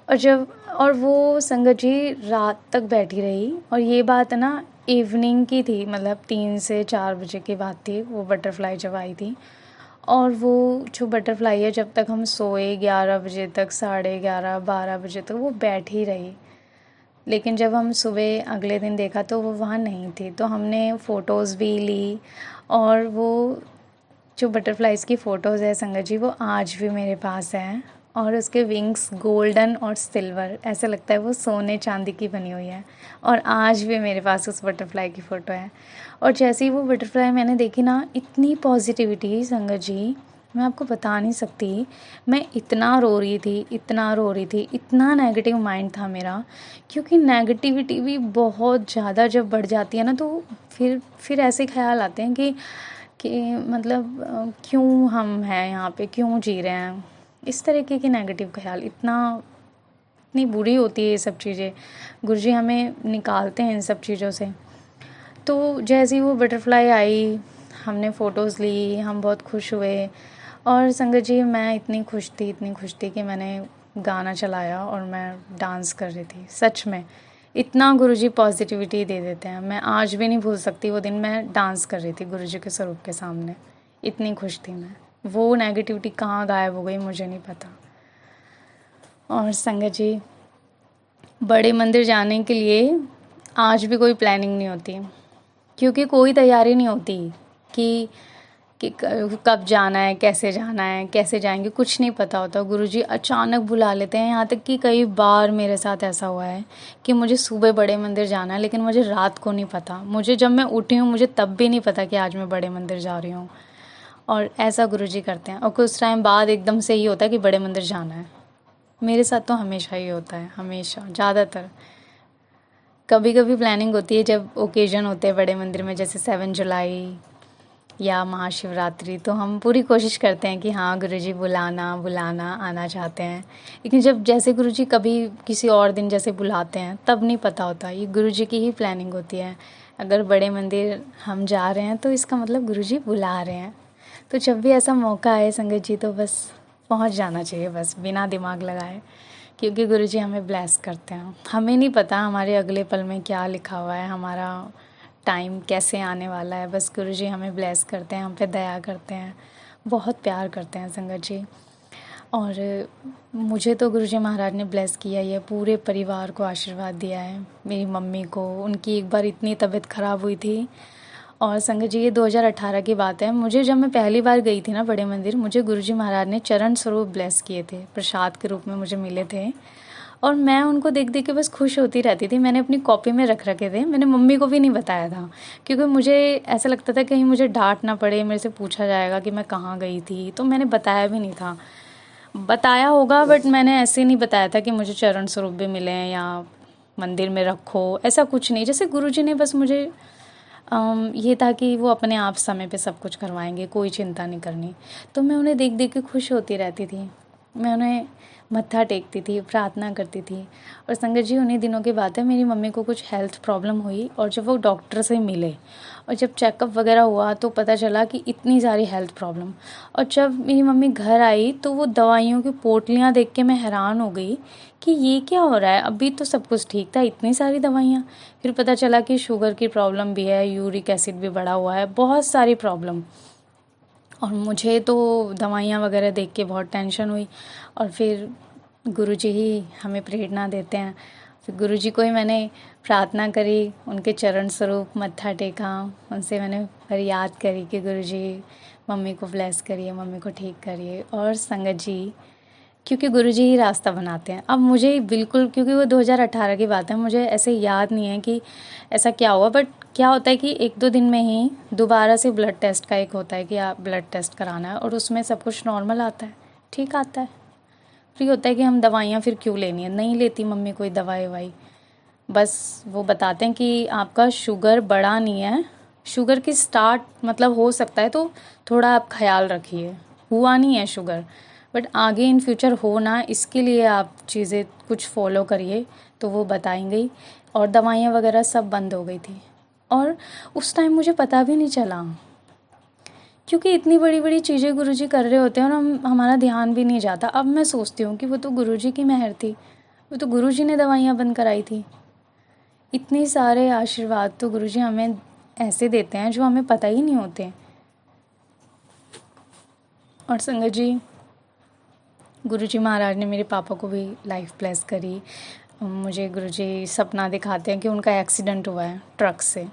और वो संगत जी रात तक बैठी रही, और ये बात ना इवनिंग की थी, मतलब 3 से 4 बजे की बात थी, वो बटरफ्लाई जब आई थी। और वो जो बटरफ्लाई है, जब तक हम सोए 11 बजे तक, 11:30 12 बजे तक वो बैठ ही रही। लेकिन जब हम सुबह अगले दिन देखा तो वो वहाँ नहीं थी। तो हमने फ़ोटोज़ भी ली, और वो जो बटरफ्लाइज़ की फ़ोटोज़ है संगत जी, वो आज भी मेरे पास हैं। और उसके विंग्स गोल्डन और सिल्वर, ऐसा लगता है वो सोने चांदी की बनी हुई है। और आज भी मेरे पास उस बटरफ्लाई की फ़ोटो है। और जैसे ही वो बटरफ्लाई मैंने देखी ना, इतनी पॉजिटिविटी संगत जी, मैं आपको बता नहीं सकती। मैं इतना रो रही थी, इतना रो रही थी, इतना नेगेटिव माइंड था मेरा। क्योंकि नेगेटिविटी भी बहुत ज़्यादा जब बढ़ जाती है ना, तो फिर ऐसे ख्याल आते हैं कि मतलब क्यों हम हैं यहाँ पे, क्यों जी रहे हैं। इस तरीके के नेगेटिव ख्याल, इतनी बुरी होती है ये सब चीज़ें। गुरुजी हमें निकालते हैं इन सब चीज़ों से। तो जैसे ही वो बटरफ्लाई आई, हमने फ़ोटोज़ ली, हम बहुत खुश हुए। और संगत जी, मैं इतनी खुश थी कि मैंने गाना चलाया और मैं डांस कर रही थी। सच में इतना गुरुजी पॉजिटिविटी दे देते हैं। मैं आज भी नहीं भूल सकती वो दिन, मैं डांस कर रही थी गुरुजी के स्वरूप के सामने। इतनी खुश थी मैं। वो नेगेटिविटी कहाँ गायब हो गई मुझे नहीं पता। और संगत जी, बड़े मंदिर जाने के लिए आज भी कोई प्लानिंग नहीं होती, क्योंकि कोई तैयारी नहीं होती कि कब जाना है, कैसे जाएंगे, कुछ नहीं पता होता। गुरुजी अचानक बुला लेते हैं। यहाँ तक कि कई बार मेरे साथ ऐसा हुआ है कि मुझे सुबह बड़े मंदिर जाना है, लेकिन मुझे रात को नहीं पता। मुझे जब मैं उठी हूँ, मुझे तब भी नहीं पता कि आज मैं बड़े मंदिर जा रही हूँ। और ऐसा गुरुजी करते हैं। और कुछ टाइम बाद एकदम से ही होता है कि बड़े मंदिर जाना है। मेरे साथ तो हमेशा ही होता है, हमेशा, ज़्यादातर। कभी कभी प्लानिंग होती है जब ओकेजन होते हैं बड़े मंदिर में, जैसे 7 जुलाई या महाशिवरात्रि, तो हम पूरी कोशिश करते हैं कि हाँ गुरुजी बुलाना आना चाहते हैं। लेकिन जब जैसे गुरुजी कभी किसी और दिन जैसे बुलाते हैं, तब नहीं पता होता। ये गुरुजी की ही प्लानिंग होती है। अगर बड़े मंदिर हम जा रहे हैं तो इसका मतलब गुरुजी बुला रहे हैं। तो जब भी ऐसा मौका आए संगत जी, तो बस पहुंच जाना चाहिए, बस बिना दिमाग लगाए। क्योंकि गुरुजी हमें ब्लेस करते हैं। हमें नहीं पता हमारे अगले पल में क्या लिखा हुआ है, हमारा टाइम कैसे आने वाला है। बस गुरुजी हमें ब्लेस करते हैं, हम पे दया करते हैं, बहुत प्यार करते हैं संगत जी। और मुझे तो गुरुजी महाराज ने ब्लेस किया है, पूरे परिवार को आशीर्वाद दिया है। मेरी मम्मी को, उनकी एक बार इतनी तबीयत ख़राब हुई थी। और संगत जी, ये 2018 की बात है। मुझे जब मैं पहली बार गई थी ना बड़े मंदिर, मुझे गुरुजी महाराज ने चरण स्वरूप ब्लेस किए थे, प्रसाद के रूप में मुझे मिले थे। और मैं उनको देख देख के बस खुश होती रहती थी। मैंने अपनी कॉपी में रख रखे थे, मैंने मम्मी को भी नहीं बताया था, क्योंकि मुझे ऐसा लगता था कहीं मुझे डांट ना पड़े, मेरे से पूछा जाएगा कि मैं कहाँ गई थी। तो मैंने बताया भी नहीं था। बताया होगा बट मैंने ऐसे नहीं बताया था कि मुझे चरण स्वरूप भी मिले हैं या मंदिर में रखो, ऐसा कुछ नहीं। जैसे गुरुजी ने बस मुझे ये था कि वो अपने आप समय पे सब कुछ करवाएंगे, कोई चिंता नहीं करनी। तो मैं उन्हें देख देख के खुश होती रहती थी। मैं उन्हें मत्था टेकती थी, प्रार्थना करती थी। और संगत जी, उन्हीं दिनों की बात है, मेरी मम्मी को कुछ हेल्थ प्रॉब्लम हुई, और जब वो डॉक्टर से मिले और जब चेकअप वगैरह हुआ तो पता चला कि इतनी सारी हेल्थ प्रॉब्लम। और जब मेरी मम्मी घर आई तो वो दवाइयों की पोटलियाँ देख के मैं हैरान हो गई कि ये क्या हो रहा है, अभी तो सब कुछ ठीक था, इतनी सारी दवाइयाँ। फिर पता चला कि शुगर की प्रॉब्लम भी है, यूरिक एसिड भी बढ़ा हुआ है, बहुत सारी प्रॉब्लम। और मुझे तो दवाइयाँ वगैरह देख के बहुत टेंशन हुई। और फिर गुरुजी ही हमें प्रेरणा देते हैं। फिर गुरुजी को ही मैंने प्रार्थना करी, उनके चरण स्वरूप मत्था टेका, उनसे मैंने फरियाद करी कि गुरुजी मम्मी को ब्लेस करिए, मम्मी को ठीक करिए। और संगत जी, क्योंकि गुरुजी ही रास्ता बनाते हैं। अब मुझे बिल्कुल, क्योंकि वो 2018 की बात है, मुझे ऐसे याद नहीं है कि ऐसा क्या हुआ। बट क्या होता है कि 1-2 दिन में ही दोबारा से ब्लड टेस्ट का एक होता है कि आप ब्लड टेस्ट कराना है, और उसमें सब कुछ नॉर्मल आता है, ठीक आता है। फिर होता है कि हम दवाइयाँ फिर क्यों लेनी है, नहीं लेती मम्मी कोई दवाई ववाई। बस वो बताते हैं कि आपका शुगर बढ़ा नहीं है, शुगर की स्टार्ट मतलब हो सकता है, तो थोड़ा आप ख्याल रखिए, हुआ नहीं है शुगर, बट आगे इन फ्यूचर हो ना, इसके लिए आप चीज़ें कुछ फॉलो करिए। तो वो बताएंगे। और दवाइयाँ वगैरह सब बंद हो गई थी। और उस टाइम मुझे पता भी नहीं चला, क्योंकि इतनी बड़ी बड़ी चीज़ें गुरुजी कर रहे होते हैं और हमारा ध्यान भी नहीं जाता। अब मैं सोचती हूँ कि वो तो गुरुजी की मेहर थी, वो तो गुरुजी ने दवाइयाँ बंद कराई थी। इतने सारे आशीर्वाद तो गुरुजी हमें ऐसे देते हैं जो हमें पता ही नहीं होते। और संगत जी, गुरुजी महाराज ने मेरे पापा को भी लाइफ ब्लेस करी। मुझे गुरुजी सपना दिखाते हैं कि उनका एक्सीडेंट हुआ है ट्रक से,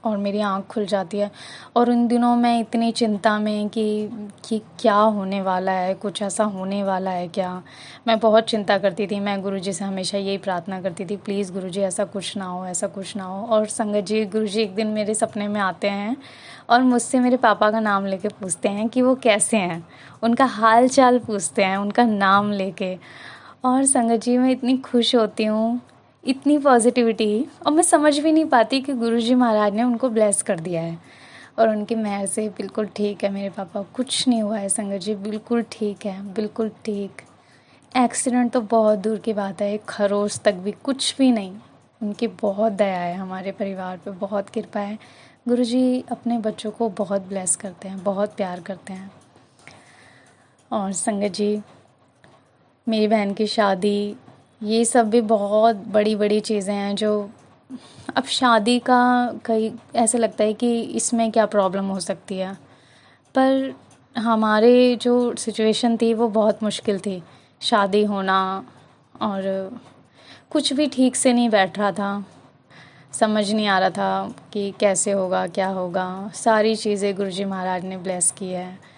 और मेरी आँख खुल जाती है। और उन दिनों मैं इतनी चिंता में कि क्या होने वाला है, कुछ ऐसा होने वाला है क्या। मैं बहुत चिंता करती थी। मैं गुरुजी से हमेशा यही प्रार्थना करती थी, प्लीज़ गुरुजी ऐसा कुछ ना हो, ऐसा कुछ ना हो। और संगत जी, गुरुजी एक दिन मेरे सपने में आते हैं और मुझसे मेरे पापा का नाम लेके पूछते हैं कि वो कैसे हैं, उनका हाल चाल पूछते हैं, उनका नाम लेके। और संगत जी, मैं इतनी खुश होती हूँ, इतनी पॉजिटिविटी, और मैं समझ भी नहीं पाती कि गुरुजी महाराज ने उनको ब्लेस कर दिया है। और उनकी मेहर से बिल्कुल ठीक है मेरे पापा, कुछ नहीं हुआ है संगत जी, बिल्कुल ठीक है, बिल्कुल ठीक। एक्सीडेंट तो बहुत दूर की बात है, एक खरोच तक भी कुछ भी नहीं। उनकी बहुत दया है हमारे परिवार पे, बहुत कृपा है। गुरुजी अपने बच्चों को बहुत ब्लेस करते हैं, बहुत प्यार करते हैं। और संगत जी, मेरी बहन की शादी, ये सब भी बहुत बड़ी बड़ी चीज़ें हैं जो अब शादी का कई ऐसे लगता है कि इसमें क्या प्रॉब्लम हो सकती है, पर हमारे जो सिचुएशन थी वो बहुत मुश्किल थी। शादी होना, और कुछ भी ठीक से नहीं बैठ रहा था, समझ नहीं आ रहा था कि कैसे होगा, क्या होगा। सारी चीज़ें गुरुजी महाराज ने ब्लेस की है।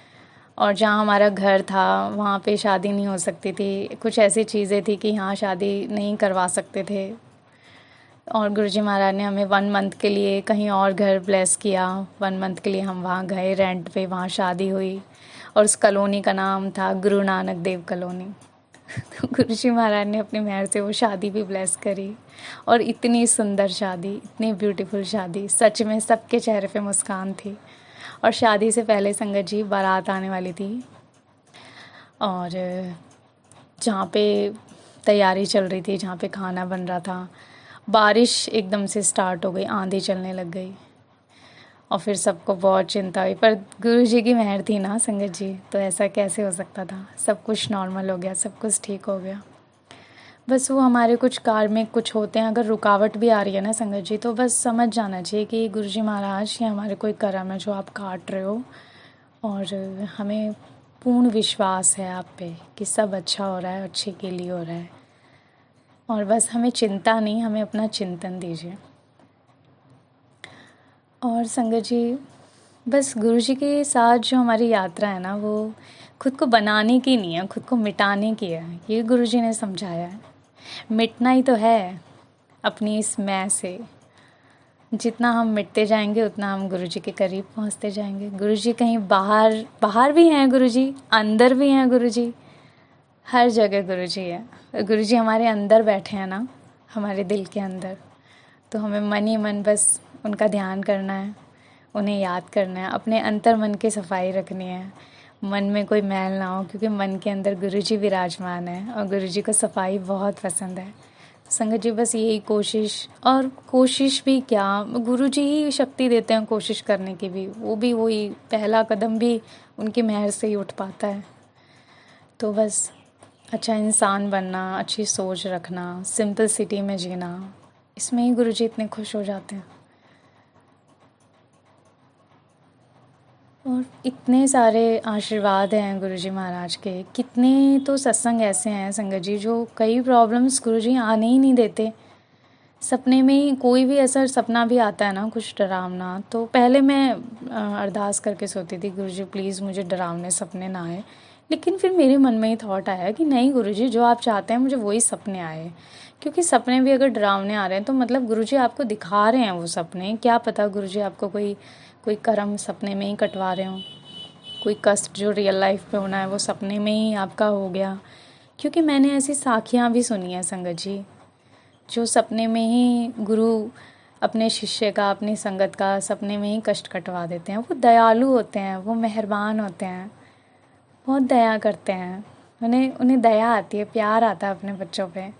और जहाँ हमारा घर था वहाँ पे शादी नहीं हो सकती थी, कुछ ऐसी चीज़ें थी कि हाँ शादी नहीं करवा सकते थे। और गुरुजी महाराज ने हमें 1 मंथ के लिए कहीं और घर ब्लेस किया। 1 मंथ के लिए हम वहाँ गए रेंट पे, वहाँ शादी हुई। और उस कॉलोनी का नाम था गुरु नानक देव कॉलोनी। तो गुरुजी महाराज ने अपनी मेहर से वो शादी भी ब्लेस करी। और इतनी सुंदर शादी, इतनी ब्यूटीफुल शादी, सच में सबके चेहरे पे मुस्कान थी। और शादी से पहले संगत जी बारात आने वाली थी, और जहाँ पे तैयारी चल रही थी, जहाँ पे खाना बन रहा था, बारिश एकदम से स्टार्ट हो गई, आंधी चलने लग गई। और फिर सबको बहुत चिंता हुई, पर गुरु जी की मेहर थी ना संगत जी, तो ऐसा कैसे हो सकता था। सब कुछ नॉर्मल हो गया, सब कुछ ठीक हो गया। बस वो हमारे कुछ कार्मिक कुछ होते हैं, अगर रुकावट भी आ रही है ना संगत जी, तो बस समझ जाना चाहिए कि गुरुजी महाराज, ये हमारे कोई कर्म है जो आप काट रहे हो। और हमें पूर्ण विश्वास है आप पे कि सब अच्छा हो रहा है, अच्छे के लिए हो रहा है। और बस हमें चिंता नहीं, हमें अपना चिंतन दीजिए। और संगत जी, बस गुरुजी के साथ जो हमारी यात्रा है ना, वो खुद को बनाने की नहीं है, खुद को मिटाने की है। ये गुरुजी ने समझाया है। मिटना ही तो है अपनी इस मैं से। जितना हम मिटते जाएंगे उतना हम गुरुजी के करीब पहुंचते जाएंगे। गुरुजी कहीं बाहर बाहर भी हैं, गुरुजी अंदर भी हैं, गुरुजी हर जगह गुरुजी है। गुरुजी हमारे अंदर बैठे हैं ना, हमारे दिल के अंदर। तो हमें मन ही मन बस उनका ध्यान करना है, उन्हें याद करना है, अपने अंतर मन की सफाई रखनी है, मन में कोई मैल ना हो, क्योंकि मन के अंदर गुरुजी विराजमान है और गुरुजी को सफाई बहुत पसंद है। संगत जी, बस यही कोशिश, और कोशिश भी क्या, गुरुजी ही शक्ति देते हैं कोशिश करने की भी, वो भी वही पहला कदम भी उनकी मेहर से ही उठ पाता है। तो बस अच्छा इंसान बनना, अच्छी सोच रखना, सिंपल सिटी में जीना, इसमें ही गुरुजी इतने खुश हो जाते हैं। और इतने सारे आशीर्वाद हैं गुरुजी महाराज के, कितने तो सत्संग ऐसे हैं संगत जी जो कई प्रॉब्लम्स गुरुजी आने ही नहीं देते। सपने में ही कोई भी ऐसा सपना भी आता है ना कुछ डरावना, तो पहले मैं अरदास करके सोती थी, गुरुजी प्लीज़ मुझे डरावने सपने ना आए। लेकिन फिर मेरे मन में ही थॉट आया कि नहीं गुरुजी, जो आप चाहते हैं मुझे वही सपने आए। क्योंकि सपने भी अगर डरावने आ रहे हैं तो मतलब गुरुजी आपको दिखा रहे हैं वो सपने। क्या पता गुरुजी आपको कोई कोई कर्म सपने में ही कटवा रहे हों, कोई कष्ट जो रियल लाइफ में होना है वो सपने में ही आपका हो गया। क्योंकि मैंने ऐसी साखियाँ भी सुनी हैं संगत जी, जो सपने में ही गुरु अपने शिष्य का, अपनी संगत का सपने में ही कष्ट कटवा देते हैं। वो दयालु होते हैं, वो मेहरबान होते हैं, बहुत दया करते हैं। उन्हें उन्हें दया आती है, प्यार आता है अपने बच्चों पे।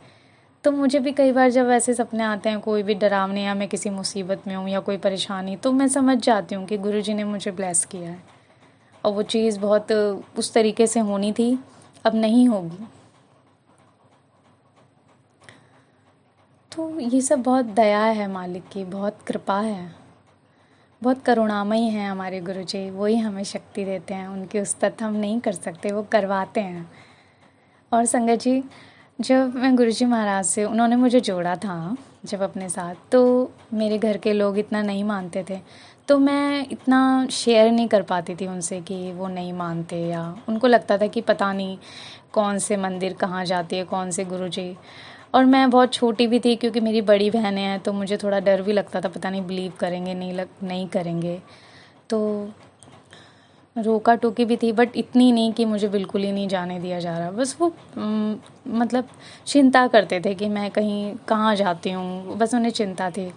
तो मुझे भी कई बार जब ऐसे सपने आते हैं कोई भी डरावने, या मैं किसी मुसीबत में हूँ या कोई परेशानी, तो मैं समझ जाती हूँ कि गुरुजी ने मुझे ब्लेस किया है और वो चीज़ बहुत उस तरीके से होनी थी, अब नहीं होगी। तो ये सब बहुत दया है मालिक की, बहुत कृपा है। बहुत करुणामयी हैं हमारे गुरुजी, वही हमें शक्ति देते हैं, उनके उस्तत हम नहीं कर सकते, वो करवाते हैं। और संगत जी, जब मैं गुरुजी महाराज से, उन्होंने मुझे जोड़ा था जब अपने साथ, तो मेरे घर के लोग इतना नहीं मानते थे, तो मैं इतना शेयर नहीं कर पाती थी उनसे कि वो नहीं मानते, या उनको लगता था कि पता नहीं कौन से मंदिर कहाँ जाती है, कौन से गुरुजी। और मैं बहुत छोटी भी थी, क्योंकि मेरी बड़ी बहनें हैं, तो मुझे थोड़ा डर भी लगता था, पता नहीं बिलीव करेंगे नहीं करेंगे। तो रोका टोकी भी थी, बट इतनी नहीं कि मुझे बिल्कुल ही नहीं जाने दिया जा रहा। बस वो मतलब चिंता करते थे कि मैं कहीं कहाँ जाती हूँ, बस उन्हें चिंता थी।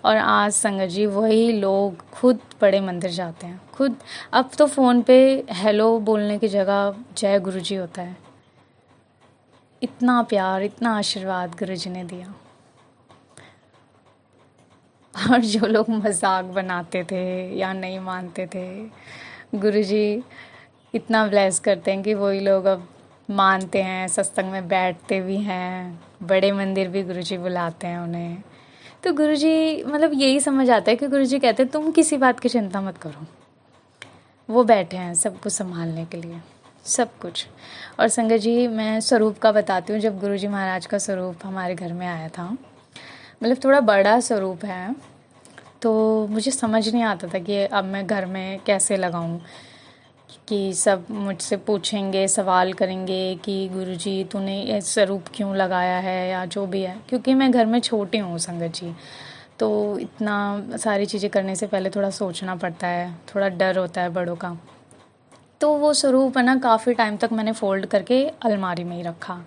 और आज संगत जी, वही लोग खुद बड़े मंदिर जाते हैं, खुद। अब तो फ़ोन पे हेलो बोलने की जगह जय गुरुजी होता है। इतना प्यार, इतना आशीर्वाद गुरुजी ने दिया। और जो लोग मजाक बनाते थे या नहीं मानते थे, गुरुजी इतना ब्लेस करते हैं कि वही लोग अब मानते हैं, सत्संग में बैठते भी हैं, बड़े मंदिर भी गुरुजी बुलाते हैं उन्हें। तो गुरुजी मतलब यही समझ आता है कि गुरुजी कहते हैं तुम किसी बात की चिंता मत करो, वो बैठे हैं सब कुछ संभालने के लिए, सब कुछ। और संगत जी, मैं स्वरूप का बताती हूँ। जब गुरुजी महाराज का स्वरूप हमारे घर में आया था, मतलब थोड़ा बड़ा स्वरूप है, तो मुझे समझ नहीं आता था कि अब मैं घर में कैसे लगाऊं, कि सब मुझसे पूछेंगे, सवाल करेंगे कि गुरुजी तूने ये स्वरूप क्यों लगाया है, या जो भी है। क्योंकि मैं घर में छोटी हूँ संगत जी, तो इतना सारी चीज़ें करने से पहले थोड़ा सोचना पड़ता है, थोड़ा डर होता है बड़ों का। तो वो स्वरूप है ना, काफ़ी टाइम तक मैंने फ़ोल्ड करके अलमारी में ही रखा।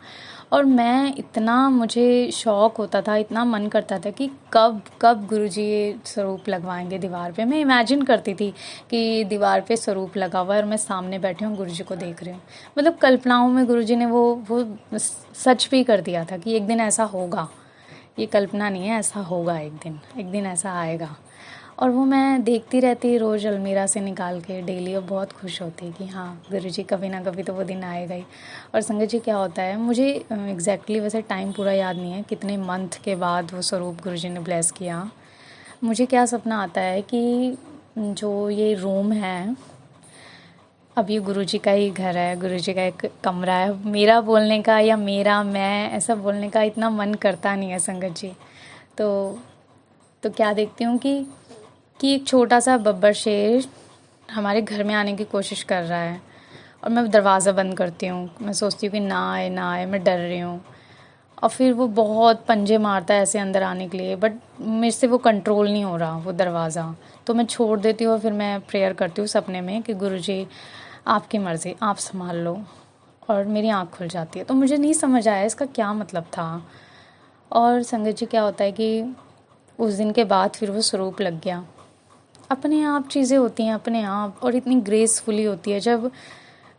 और मैं इतना, मुझे शौक़ होता था, इतना मन करता था कि कब कब गुरुजी ये स्वरूप लगवाएंगे दीवार पे। मैं इमेजिन करती थी कि दीवार पे स्वरूप लगा हुआ है और मैं सामने बैठी हूँ, गुरुजी को देख रही हूँ। मतलब कल्पनाओं में गुरुजी ने वो सच भी कर दिया था कि एक दिन ऐसा होगा। ये कल्पना नहीं है, ऐसा होगा, एक दिन ऐसा आएगा। और वो मैं देखती रहती रोज़ अलमीरा से निकाल के डेली, और बहुत खुश होती कि हाँ गुरुजी कभी ना कभी तो वो दिन आएगा ही। और संगत जी, क्या होता है, मुझे एग्जैक्टली वैसे टाइम पूरा याद नहीं है कितने मंथ के बाद वो स्वरूप गुरुजी ने ब्लेस किया। मुझे क्या सपना आता है कि जो ये रूम है, अब ये गुरुजी का ही घर है, गुरुजी का एक कमरा है। मेरा बोलने का या मेरा मैं ऐसा बोलने का इतना मन करता नहीं है संगत जी। तो क्या देखती हूँ कि एक छोटा सा बब्बर शेर हमारे घर में आने की कोशिश कर रहा है, और मैं दरवाज़ा बंद करती हूँ। मैं सोचती हूँ कि ना आए ना आए, मैं डर रही हूँ। और फिर वो बहुत पंजे मारता है ऐसे अंदर आने के लिए, बट मेरे से वो कंट्रोल नहीं हो रहा वो दरवाज़ा। तो मैं छोड़ देती हूँ, और फिर मैं प्रेयर करती हूँ सपने में कि गुरुजी आपकी मर्ज़ी, आप संभाल लो। और मेरी आँख खुल जाती है। तो मुझे नहीं समझ आया इसका क्या मतलब था। और संगत जी, क्या होता है कि उस दिन के बाद फिर वो स्वरूप लग गया। अपने आप चीज़ें होती हैं, अपने आप, और इतनी ग्रेसफुली होती है जब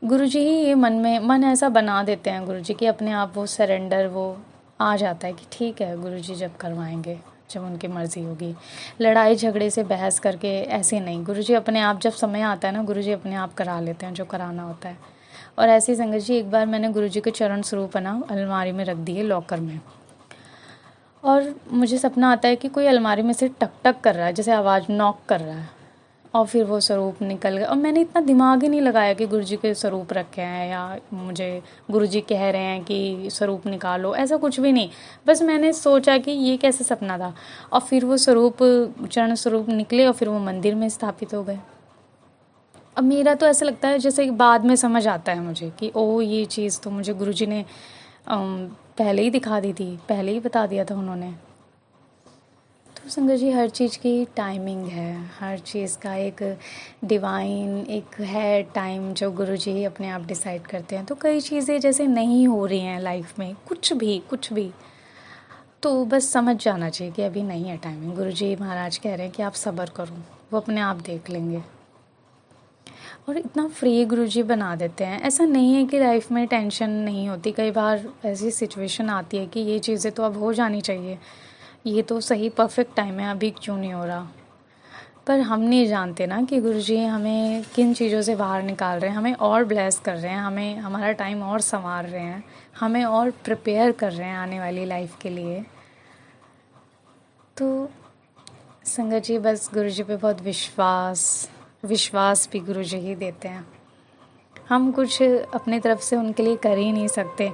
गुरुजी ही ये मन ऐसा बना देते हैं गुरुजी कि अपने आप वो सरेंडर वो आ जाता है कि ठीक है गुरुजी जब करवाएंगे, जब उनकी मर्ज़ी होगी। लड़ाई झगड़े से बहस करके ऐसे नहीं, गुरुजी अपने आप, जब समय आता है ना, गुरुजी अपने आप करा लेते हैं जो कराना होता है। और ऐसी संगत जी, एक बार मैंने गुरुजी के चरण स्वरूप ना अलमारी में रख दिए, लॉकर में। और मुझे सपना आता है कि कोई अलमारी में से टक टक कर रहा है, जैसे आवाज़ नॉक कर रहा है, और फिर वो स्वरूप निकल गया। और मैंने इतना दिमाग ही नहीं लगाया कि गुरुजी के स्वरूप रखे हैं, या मुझे गुरुजी कह रहे हैं कि स्वरूप निकालो, ऐसा कुछ भी नहीं। बस मैंने सोचा कि ये कैसे सपना था, और फिर वो स्वरूप, चरण स्वरूप निकले, और फिर वो मंदिर में स्थापित हो गए। अब मेरा तो ऐसा लगता है जैसे बाद में समझ आता है मुझे कि ओ, ये चीज़ तो मुझे गुरुजी ने पहले ही दिखा दी थी, पहले ही बता दिया था उन्होंने। तो संगत जी, हर चीज़ की टाइमिंग है, हर चीज़ का एक डिवाइन एक है टाइम, जो गुरुजी अपने आप डिसाइड करते हैं। तो कई चीज़ें जैसे नहीं हो रही हैं लाइफ में, कुछ भी, तो बस समझ जाना चाहिए कि अभी नहीं है टाइमिंग। गुरुजी महाराज कह रहे हैं कि आप सब्र करो, वो अपने आप देख लेंगे। और इतना फ्री गुरुजी बना देते हैं। ऐसा नहीं है कि लाइफ में टेंशन नहीं होती, कई बार ऐसी सिचुएशन आती है कि ये चीज़ें तो अब हो जानी चाहिए, ये तो सही परफेक्ट टाइम है, अभी क्यों नहीं हो रहा। पर हम नहीं जानते ना कि गुरुजी हमें किन चीज़ों से बाहर निकाल रहे हैं, हमें और ब्लेस कर रहे हैं, हमें हमारा टाइम और संवार रहे हैं, हमें और प्रिपेयर कर रहे हैं आने वाली लाइफ के लिए। तो संगत जी, बस गुरुजी पे बहुत विश्वास भी गुरुजी ही देते हैं। हम कुछ अपनी तरफ से उनके लिए कर ही नहीं सकते,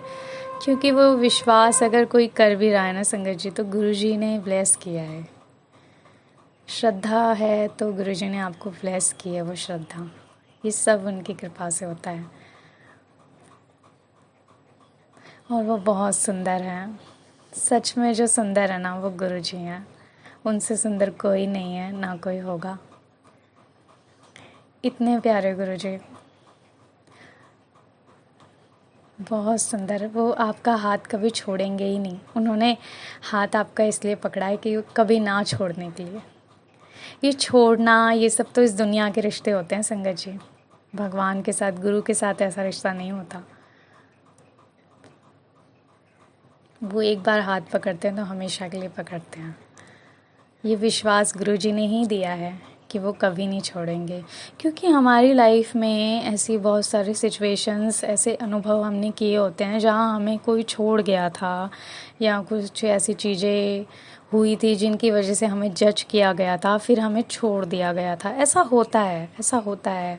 क्योंकि वो विश्वास अगर कोई कर भी रहा है ना संगत जी, तो गुरुजी ने ब्लेस किया है। श्रद्धा है तो गुरुजी ने आपको ब्लेस की है वो श्रद्धा। ये सब उनकी कृपा से होता है और वो बहुत सुंदर हैं। सच में जो सुंदर है ना, वो गुरुजी हैं। उनसे सुंदर कोई नहीं है, ना कोई होगा। इतने प्यारे गुरुजी, बहुत सुंदर। वो आपका हाथ कभी छोड़ेंगे ही नहीं। उन्होंने हाथ आपका इसलिए पकड़ा है कि कभी ना छोड़ने के लिए। ये छोड़ना, ये सब तो इस दुनिया के रिश्ते होते हैं संगत जी। भगवान के साथ, गुरु के साथ ऐसा रिश्ता नहीं होता। वो एक बार हाथ पकड़ते हैं तो हमेशा के लिए पकड़ते हैं। ये विश्वास गुरुजी ने ही दिया है कि वो कभी नहीं छोड़ेंगे, क्योंकि हमारी लाइफ में ऐसी बहुत सारी सिचुएशंस, ऐसे अनुभव हमने किए होते हैं जहाँ हमें कोई छोड़ गया था या कुछ ऐसी चीज़ें हुई थी जिनकी वजह से हमें जज किया गया था, फिर हमें छोड़ दिया गया था। ऐसा होता है, ऐसा होता है।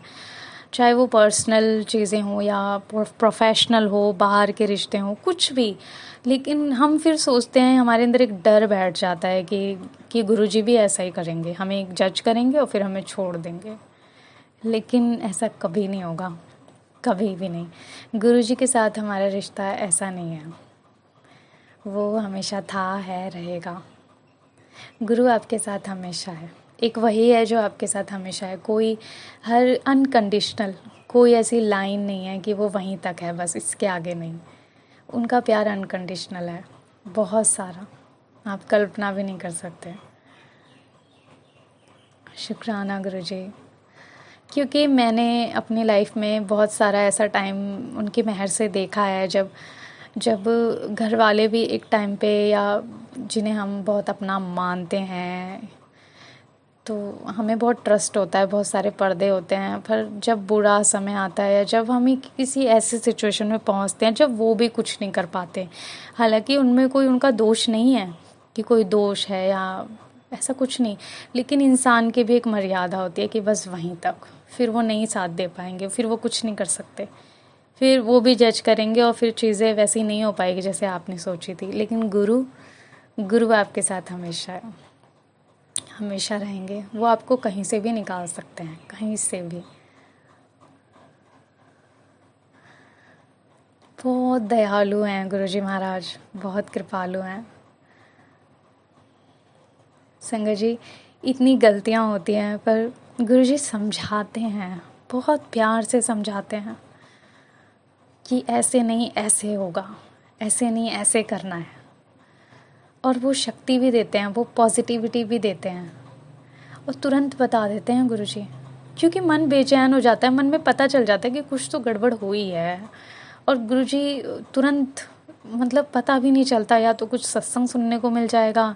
चाहे वो पर्सनल चीज़ें हों या प्रोफेशनल हो, बाहर के रिश्ते हों, कुछ भी। लेकिन हम फिर सोचते हैं, हमारे अंदर एक डर बैठ जाता है कि गुरुजी भी ऐसा ही करेंगे, हमें जज करेंगे और फिर हमें छोड़ देंगे। लेकिन ऐसा कभी नहीं होगा, कभी भी नहीं। गुरुजी के साथ हमारा रिश्ता ऐसा नहीं है। वो हमेशा था, है, रहेगा। गुरु आपके साथ हमेशा है। एक वही है जो आपके साथ हमेशा है। कोई हर अनकंडीशनल, कोई ऐसी लाइन नहीं है कि वो वहीं तक है, बस इसके आगे नहीं। उनका प्यार अनकंडीशनल है, बहुत सारा, आप कल्पना भी नहीं कर सकते। शुक्राना गुरुजी, क्योंकि मैंने अपनी लाइफ में बहुत सारा ऐसा टाइम उनकी मेहर से देखा है जब घर वाले भी एक टाइम पे, या जिन्हें हम बहुत अपना मानते हैं, तो हमें बहुत ट्रस्ट होता है, बहुत सारे पर्दे होते हैं, पर जब बुरा समय आता है या जब हम किसी ऐसी सिचुएशन में पहुंचते हैं जब वो भी कुछ नहीं कर पाते, हालांकि उनमें कोई उनका दोष नहीं है कि कोई दोष है या ऐसा कुछ नहीं, लेकिन इंसान की भी एक मर्यादा होती है कि बस वहीं तक, फिर वो नहीं साथ दे पाएंगे, फिर वो कुछ नहीं कर सकते, फिर वो भी जज करेंगे और फिर चीज़ें वैसी नहीं हो पाएगी जैसे आपने सोची थी। लेकिन गुरु आपके साथ हमेशा है, हमेशा रहेंगे। वो आपको कहीं से भी निकाल सकते हैं, कहीं से भी। बहुत दयालु हैं गुरुजी महाराज, बहुत कृपालु हैं। संगत जी, इतनी गलतियां होती हैं पर गुरुजी समझाते हैं, बहुत प्यार से समझाते हैं कि ऐसे नहीं ऐसे होगा, ऐसे नहीं ऐसे करना है। और वो शक्ति भी देते हैं, वो पॉजिटिविटी भी देते हैं और तुरंत बता देते हैं गुरुजी, क्योंकि मन बेचैन हो जाता है, मन में पता चल जाता है कि कुछ तो गड़बड़ हुई है। और गुरुजी तुरंत, मतलब पता भी नहीं चलता, या तो कुछ सत्संग सुनने को मिल जाएगा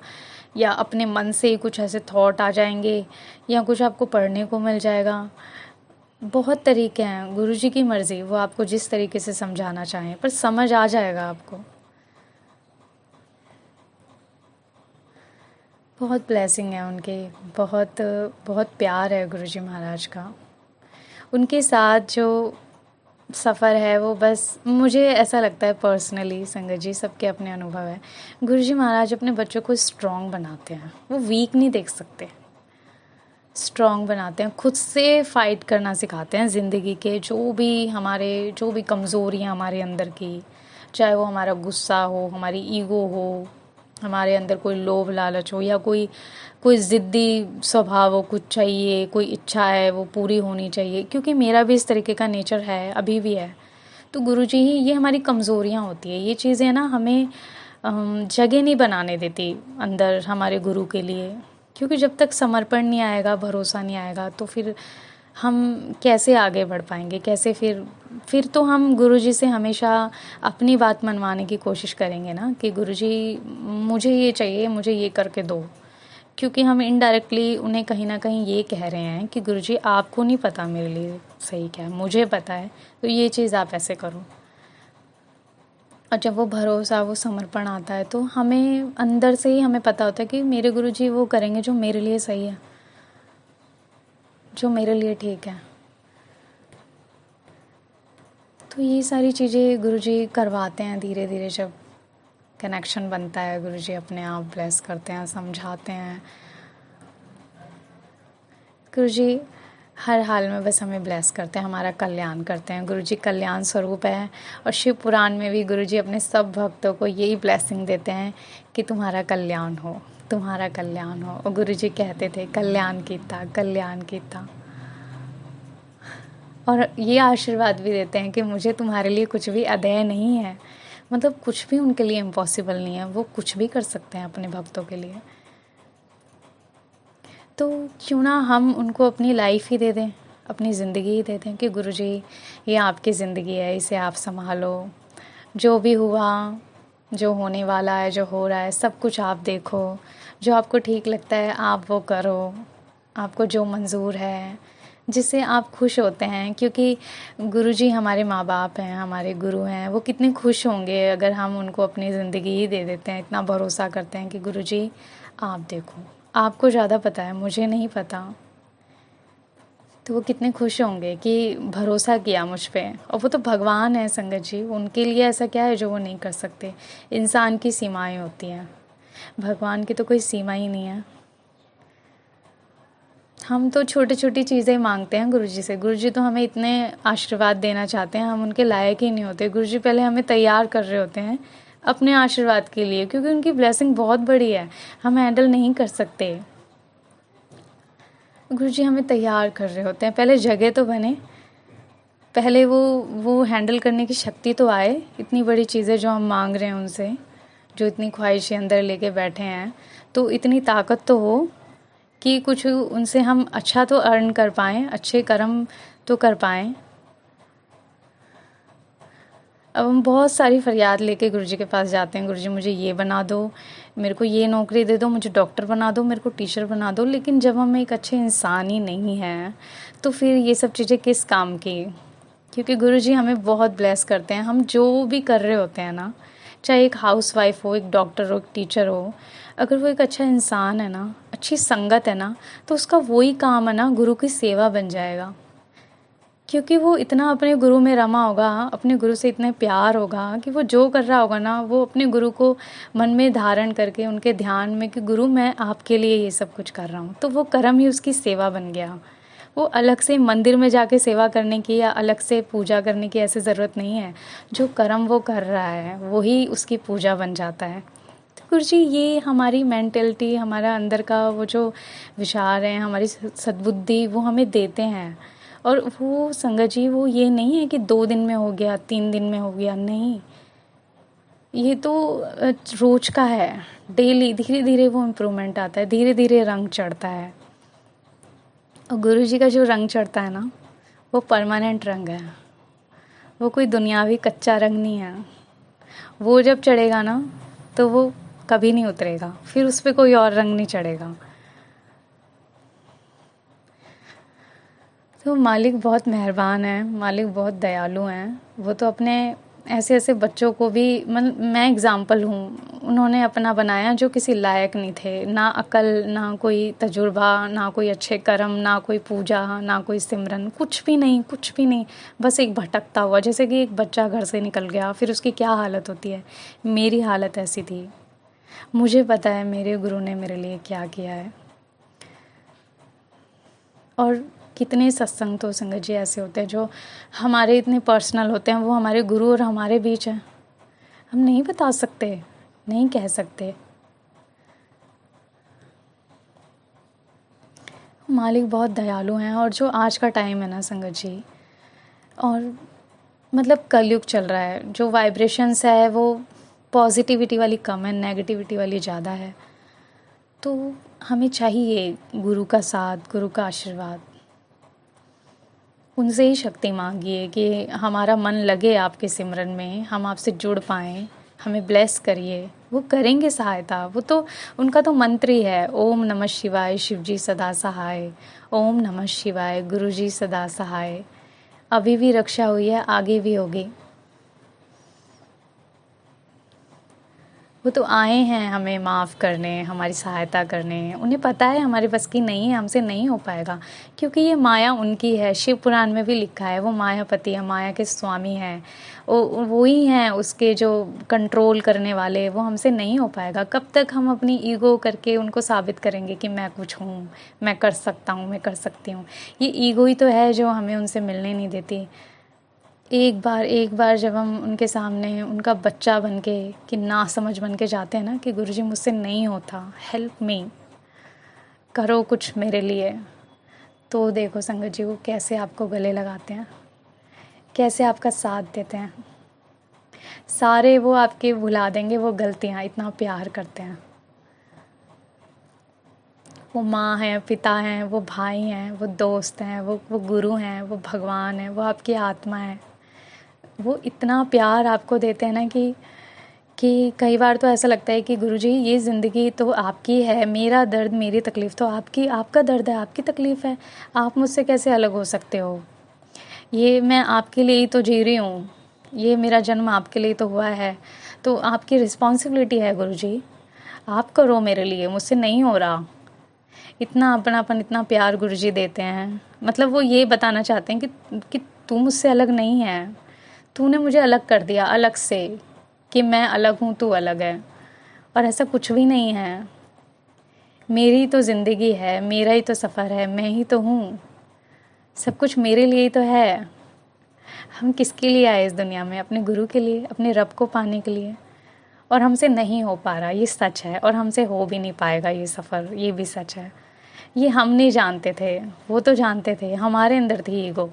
या अपने मन से ही कुछ ऐसे थॉट आ जाएंगे या कुछ आपको पढ़ने को मिल जाएगा। बहुत तरीके हैं, गुरुजी की मर्ज़ी, वो आपको जिस तरीके से समझाना चाहें, पर समझ आ जाएगा आपको। बहुत ब्लेसिंग है उनकी, बहुत बहुत प्यार है गुरुजी महाराज का। उनके साथ जो सफ़र है वो, बस मुझे ऐसा लगता है पर्सनली, संगत जी सबके अपने अनुभव है, गुरुजी महाराज अपने बच्चों को स्ट्रॉन्ग बनाते हैं। वो वीक नहीं देख सकते, स्ट्रॉन्ग बनाते हैं, खुद से फाइट करना सिखाते हैं ज़िंदगी के जो भी कमज़ोरियाँ हमारे अंदर की, चाहे वो हमारा गुस्सा हो, हमारी ईगो हो, हमारे अंदर कोई लोभ लालच हो, या कोई कोई ज़िद्दी स्वभाव हो, कुछ चाहिए, कोई इच्छा है वो पूरी होनी चाहिए, क्योंकि मेरा भी इस तरीके का नेचर है, अभी भी है। तो गुरुजी ही, ये हमारी कमज़ोरियाँ होती है, ये चीज़ें ना हमें जगह नहीं बनाने देती अंदर हमारे गुरु के लिए, क्योंकि जब तक समर्पण नहीं आएगा, भरोसा नहीं आएगा, तो फिर हम कैसे आगे बढ़ पाएंगे, कैसे फिर तो हम गुरुजी से हमेशा अपनी बात मनवाने की कोशिश करेंगे ना, कि गुरुजी मुझे ये चाहिए, मुझे ये करके दो, क्योंकि हम इनडायरेक्टली उन्हें कहीं ना कहीं ये कह रहे हैं कि गुरुजी आपको नहीं पता मेरे लिए सही क्या है, मुझे पता है, तो ये चीज़ आप ऐसे करो। और जब वो भरोसा, वो समर्पण आता है तो हमें अंदर से ही हमें पता होता है कि मेरे गुरुजी वो करेंगे जो मेरे लिए सही है, जो मेरे लिए ठीक है। तो ये सारी चीज़ें गुरुजी करवाते हैं धीरे धीरे। जब कनेक्शन बनता है, गुरुजी अपने आप ब्लेस करते हैं, समझाते हैं। गुरुजी हर हाल में बस हमें ब्लेस करते हैं, हमारा कल्याण करते हैं। गुरुजी कल्याण स्वरूप है। और शिव पुराण में भी गुरुजी अपने सब भक्तों को यही ब्लेसिंग देते हैं कि तुम्हारा कल्याण हो, तुम्हारा कल्याण हो। और गुरुजी कहते थे कल्याण कीता, कल्याण कीता। और ये आशीर्वाद भी देते हैं कि मुझे तुम्हारे लिए कुछ भी अदेय नहीं है। मतलब कुछ भी उनके लिए इम्पॉसिबल नहीं है, वो कुछ भी कर सकते हैं अपने भक्तों के लिए। तो क्यों ना हम उनको अपनी लाइफ ही दे दें, अपनी ज़िंदगी ही दे दें कि गुरुजी ये आपकी ज़िंदगी है, इसे आप संभालो। जो भी हुआ, जो होने वाला है, जो हो रहा है, सब कुछ आप देखो। जो आपको ठीक लगता है आप वो करो, आपको जो मंज़ूर है, जिससे आप खुश होते हैं। क्योंकि गुरुजी हमारे माँ बाप हैं, हमारे गुरु हैं। वो कितने खुश होंगे अगर हम उनको अपनी ज़िंदगी ही दे देते हैं। इतना भरोसा करते हैं कि गुरुजी आप देखो, आपको ज़्यादा पता है, मुझे नहीं पता। तो वो कितने खुश होंगे कि भरोसा किया मुझ पे। और वो तो भगवान है संगत जी, उनके लिए ऐसा क्या है जो वो नहीं कर सकते। इंसान की सीमाएं होती हैं, भगवान की तो कोई सीमा ही नहीं है। हम तो छोटी छोटी चीज़ें मांगते हैं गुरुजी से। गुरुजी तो हमें इतने आशीर्वाद देना चाहते हैं, हम उनके लायक ही नहीं होते। गुरुजी पहले हमें तैयार कर रहे होते हैं अपने आशीर्वाद के लिए, क्योंकि उनकी ब्लेसिंग बहुत बड़ी है, हम हैंडल नहीं कर सकते। गुरुजी हमें तैयार कर रहे होते हैं, पहले जगह तो बने, पहले वो हैंडल करने की शक्ति तो आए। इतनी बड़ी चीज़ें जो हम मांग रहे हैं उनसे, जो इतनी ख्वाहिशें अंदर लेके बैठे हैं, तो इतनी ताकत तो हो कि कुछ उनसे हम अच्छा तो अर्न कर पाएँ, अच्छे कर्म तो कर पाएँ। अब हम बहुत सारी फरियाद लेके गुरुजी के पास जाते हैं, गुरुजी मुझे ये बना दो, मेरे को ये नौकरी दे दो, मुझे डॉक्टर बना दो, मेरे को टीचर बना दो। लेकिन जब हम एक अच्छे इंसान ही नहीं हैं तो फिर ये सब चीज़ें किस काम की। क्योंकि गुरुजी हमें बहुत ब्लेस करते हैं। हम जो भी कर रहे होते हैं ना, चाहे एक हाउसवाइफ हो, एक डॉक्टर हो, एक टीचर हो, अगर वो एक अच्छा इंसान है ना, अच्छी संगत है ना, तो उसका वही काम है ना, गुरु की सेवा बन जाएगा। क्योंकि वो इतना अपने गुरु में रमा होगा, अपने गुरु से इतने प्यार होगा कि वो जो कर रहा होगा ना, वो अपने गुरु को मन में धारण करके उनके ध्यान में कि गुरु मैं आपके लिए ये सब कुछ कर रहा हूँ, तो वो कर्म ही उसकी सेवा बन गया। वो अलग से मंदिर में जाके सेवा करने की या अलग से पूजा करने की ऐसी ज़रूरत नहीं है। जो कर्म वो कर रहा है वही उसकी पूजा बन जाता है। तो गुरुजी ये हमारी मेंटलिटी, हमारा अंदर का वो जो विचार है, हमारी सद्बुद्धि वो हमें देते हैं। और वो संगत जी वो ये नहीं है कि 2 दिन में हो गया, 3 दिन में हो गया, नहीं। ये तो रोज का है, डेली धीरे धीरे वो इम्प्रूवमेंट आता है, धीरे धीरे रंग चढ़ता है। और गुरुजी का जो रंग चढ़ता है ना, वो परमानेंट रंग है, वो कोई दुनियावी कच्चा रंग नहीं है। वो जब चढ़ेगा ना तो वो कभी नहीं उतरेगा, फिर उस पर कोई और रंग नहीं चढ़ेगा। तो मालिक बहुत मेहरबान है, मालिक बहुत दयालु हैं। वो तो अपने ऐसे ऐसे बच्चों को भी, मतलब मैं एग्ज़ाम्पल हूँ, उन्होंने अपना बनाया जो किसी लायक नहीं थे। ना अकल, ना कोई तजुर्बा, ना कोई अच्छे कर्म, ना कोई पूजा, ना कोई सिमरन, कुछ भी नहीं, कुछ भी नहीं। बस एक भटकता हुआ, जैसे कि एक बच्चा घर से निकल गया, फिर उसकी क्या हालत होती है। मेरी हालत ऐसी थी। मुझे पता है मेरे गुरु ने मेरे लिए क्या किया है। और कितने सत्संग तो संगत जी ऐसे होते हैं जो हमारे इतने पर्सनल होते हैं, वो हमारे गुरु और हमारे बीच हैं। हम नहीं बता सकते, नहीं कह सकते। मालिक बहुत दयालु हैं। और जो आज का टाइम है ना संगत जी, और मतलब कलयुग चल रहा है, जो वाइब्रेशंस है वो पॉजिटिविटी वाली कम है, नेगेटिविटी वाली ज़्यादा है। तो हमें चाहिए गुरु का साथ, गुरु का आशीर्वाद। उनसे ही शक्ति मांगिए कि हमारा मन लगे आपके सिमरन में, हम आपसे जुड़ पाएँ, हमें ब्लेस करिए। वो करेंगे सहायता, वो तो उनका तो मंत्र ही है, ओम नमः शिवाय, शिव जी सदा सहाय। ओम नमः शिवाय, गुरु जी सदा सहाय। अभी भी रक्षा हुई है, आगे भी होगी। वो तो आए हैं हमें माफ़ करने, हमारी सहायता करने। उन्हें पता है हमारे बस की नहीं है, हमसे नहीं हो पाएगा, क्योंकि ये माया उनकी है। शिव पुराण में भी लिखा है वो मायापति है, माया के स्वामी हैं। वो ही हैं उसके जो कंट्रोल करने वाले। वो हमसे नहीं हो पाएगा। कब तक हम अपनी ईगो करके उनको साबित करेंगे कि मैं कुछ हूँ, मैं कर सकता हूँ, मैं कर सकती हूँ। ये ईगो ही तो है जो हमें उनसे मिलने नहीं देती। एक बार जब हम उनके सामने उनका बच्चा बन के, कि ना समझ बन के जाते हैं ना कि गुरुजी मुझसे नहीं होता, हेल्प मी, करो कुछ मेरे लिए, तो देखो संगत जी वो कैसे आपको गले लगाते हैं, कैसे आपका साथ देते हैं। सारे वो आपके भुला देंगे वो गलतियाँ, इतना प्यार करते हैं। वो माँ हैं, पिता हैं, वो भाई हैं, वो दोस्त हैं, वो गुरु हैं, वो भगवान हैं, वो आपकी आत्मा है। वो इतना प्यार आपको देते हैं ना कि कई बार तो ऐसा लगता है कि गुरुजी ये ज़िंदगी तो आपकी है, मेरा दर्द, मेरी तकलीफ़ तो आपकी, आपका दर्द है, आपकी तकलीफ़ है, आप मुझसे कैसे अलग हो सकते हो। ये मैं आपके लिए ही तो जी रही हूँ, ये मेरा जन्म आपके लिए तो हुआ है, तो आपकी रिस्पॉन्सिबिलिटी है गुरुजी, आप करो मेरे लिए, मुझसे नहीं हो रहा। इतना अपनापन, इतना प्यार गुरुजी देते हैं। मतलब वो ये बताना चाहते हैं कि तू मुझसे अलग नहीं है, तूने मुझे अलग कर दिया अलग से, कि मैं अलग हूँ, तू अलग है। और ऐसा कुछ भी नहीं है। मेरी तो ज़िंदगी है, मेरा ही तो सफ़र है, मैं ही तो हूँ, सब कुछ मेरे लिए ही तो है। हम किसके लिए आए इस दुनिया में? अपने गुरु के लिए, अपने रब को पाने के लिए। और हमसे नहीं हो पा रहा, ये सच है, और हमसे हो भी नहीं पाएगा ये सफ़र, ये भी सच है। ये हम नहीं जानते थे, वो तो जानते थे, हमारे अंदर थी ईगो।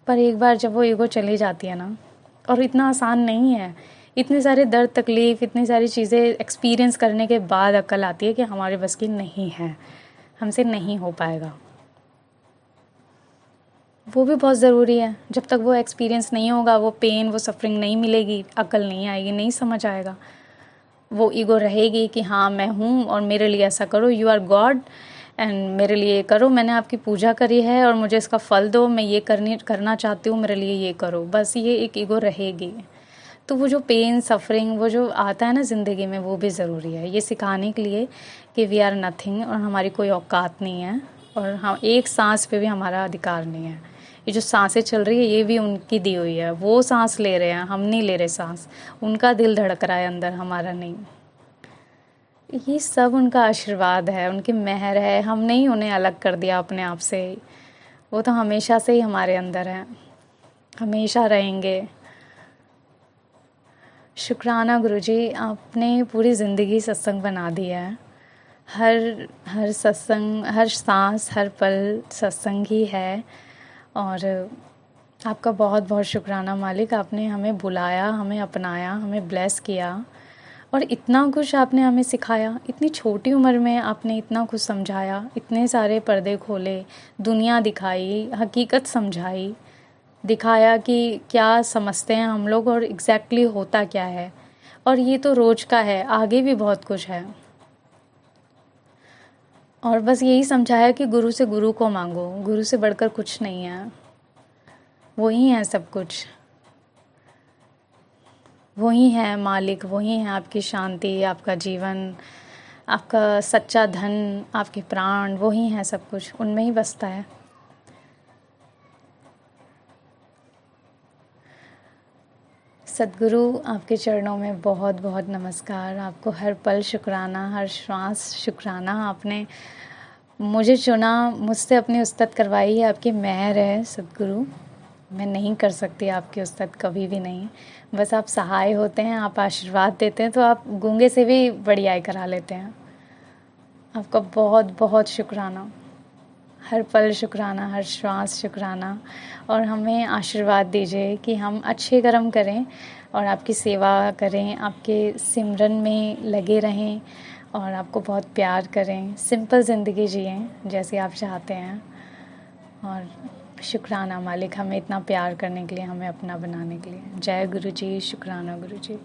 पर एक बार जब वो ईगो चली जाती है ना, और इतना आसान नहीं है, इतने सारे दर्द, तकलीफ़, इतनी सारी चीज़ें एक्सपीरियंस करने के बाद अक्ल आती है कि हमारे बस की नहीं है, हमसे नहीं हो पाएगा। वो भी बहुत ज़रूरी है। जब तक वो एक्सपीरियंस नहीं होगा, वो पेन, वो सफरिंग नहीं मिलेगी, अक्ल नहीं आएगी, नहीं समझ आएगा। वो ईगो रहेगी कि हाँ मैं हूँ और मेरे लिए ऐसा करो, यू आर गॉड एंड मेरे लिए ये करो, मैंने आपकी पूजा करी है और मुझे इसका फल दो, मैं ये करना चाहती हूँ, मेरे लिए ये करो। बस ये एक ईगो रहेगी। तो वो जो पेन, सफरिंग, वो जो आता है ना ज़िंदगी में, वो भी ज़रूरी है, ये सिखाने के लिए कि वी आर नथिंग, और हमारी कोई औकात नहीं है, और हम एक सांस पे भी हमारा अधिकार नहीं है। ये जो सांसें चल रही है ये भी उनकी दी हुई है। वो सांस ले रहे हैं, हम नहीं ले रहे सांस। उनका दिल धड़क रहा है अंदर, हमारा नहीं। ये सब उनका आशीर्वाद है, उनकी मेहर है। हम नहीं उन्हें अलग कर दिया अपने आप से। वो तो हमेशा से ही हमारे अंदर हैं, हमेशा रहेंगे। शुक्राना गुरुजी, आपने पूरी ज़िंदगी सत्संग बना दिया है। हर सत्संग, हर सांस, हर पल सत्संग ही है। और आपका बहुत बहुत शुक्राना मालिक, आपने हमें बुलाया, हमें अपनाया, हमें ब्लेस किया, और इतना कुछ आपने हमें सिखाया। इतनी छोटी उम्र में आपने इतना कुछ समझाया, इतने सारे पर्दे खोले, दुनिया दिखाई, हकीकत समझाई, दिखाया कि क्या समझते हैं हम लोग और एग्जैक्टली होता क्या है। और ये तो रोज का है, आगे भी बहुत कुछ है। और बस यही समझाया कि गुरु से गुरु को मांगो, गुरु से बढ़कर कुछ नहीं है, वही है सब कुछ, वही है मालिक, वही है आपकी शांति, आपका जीवन, आपका सच्चा धन, आपके प्राण, वही है सब कुछ, उनमें ही बसता है। सद्गुरु, आपके चरणों में बहुत बहुत नमस्कार। आपको हर पल शुक्राना, हर श्वास शुक्राना। आपने मुझे चुना, मुझसे अपनी उस्ताद करवाई है, आपकी मेहर है सद्गुरु। मैं नहीं कर सकती आपकी उस्ताद, कभी भी नहीं। बस आप सहाय होते हैं, आप आशीर्वाद देते हैं, तो आप गूंगे से भी बढ़ियाई करा लेते हैं। आपका बहुत बहुत शुक्राना, हर पल शुक्राना, हर श्वास शुक्राना। और हमें आशीर्वाद दीजिए कि हम अच्छे कर्म करें और आपकी सेवा करें, आपके सिमरन में लगे रहें और आपको बहुत प्यार करें, सिंपल ज़िंदगी जिएं जैसे आप चाहते हैं। और शुक्राना मालिक, हमें इतना प्यार करने के लिए, हमें अपना बनाने के लिए। जय गुरु जी, शुक्राना गुरु जी।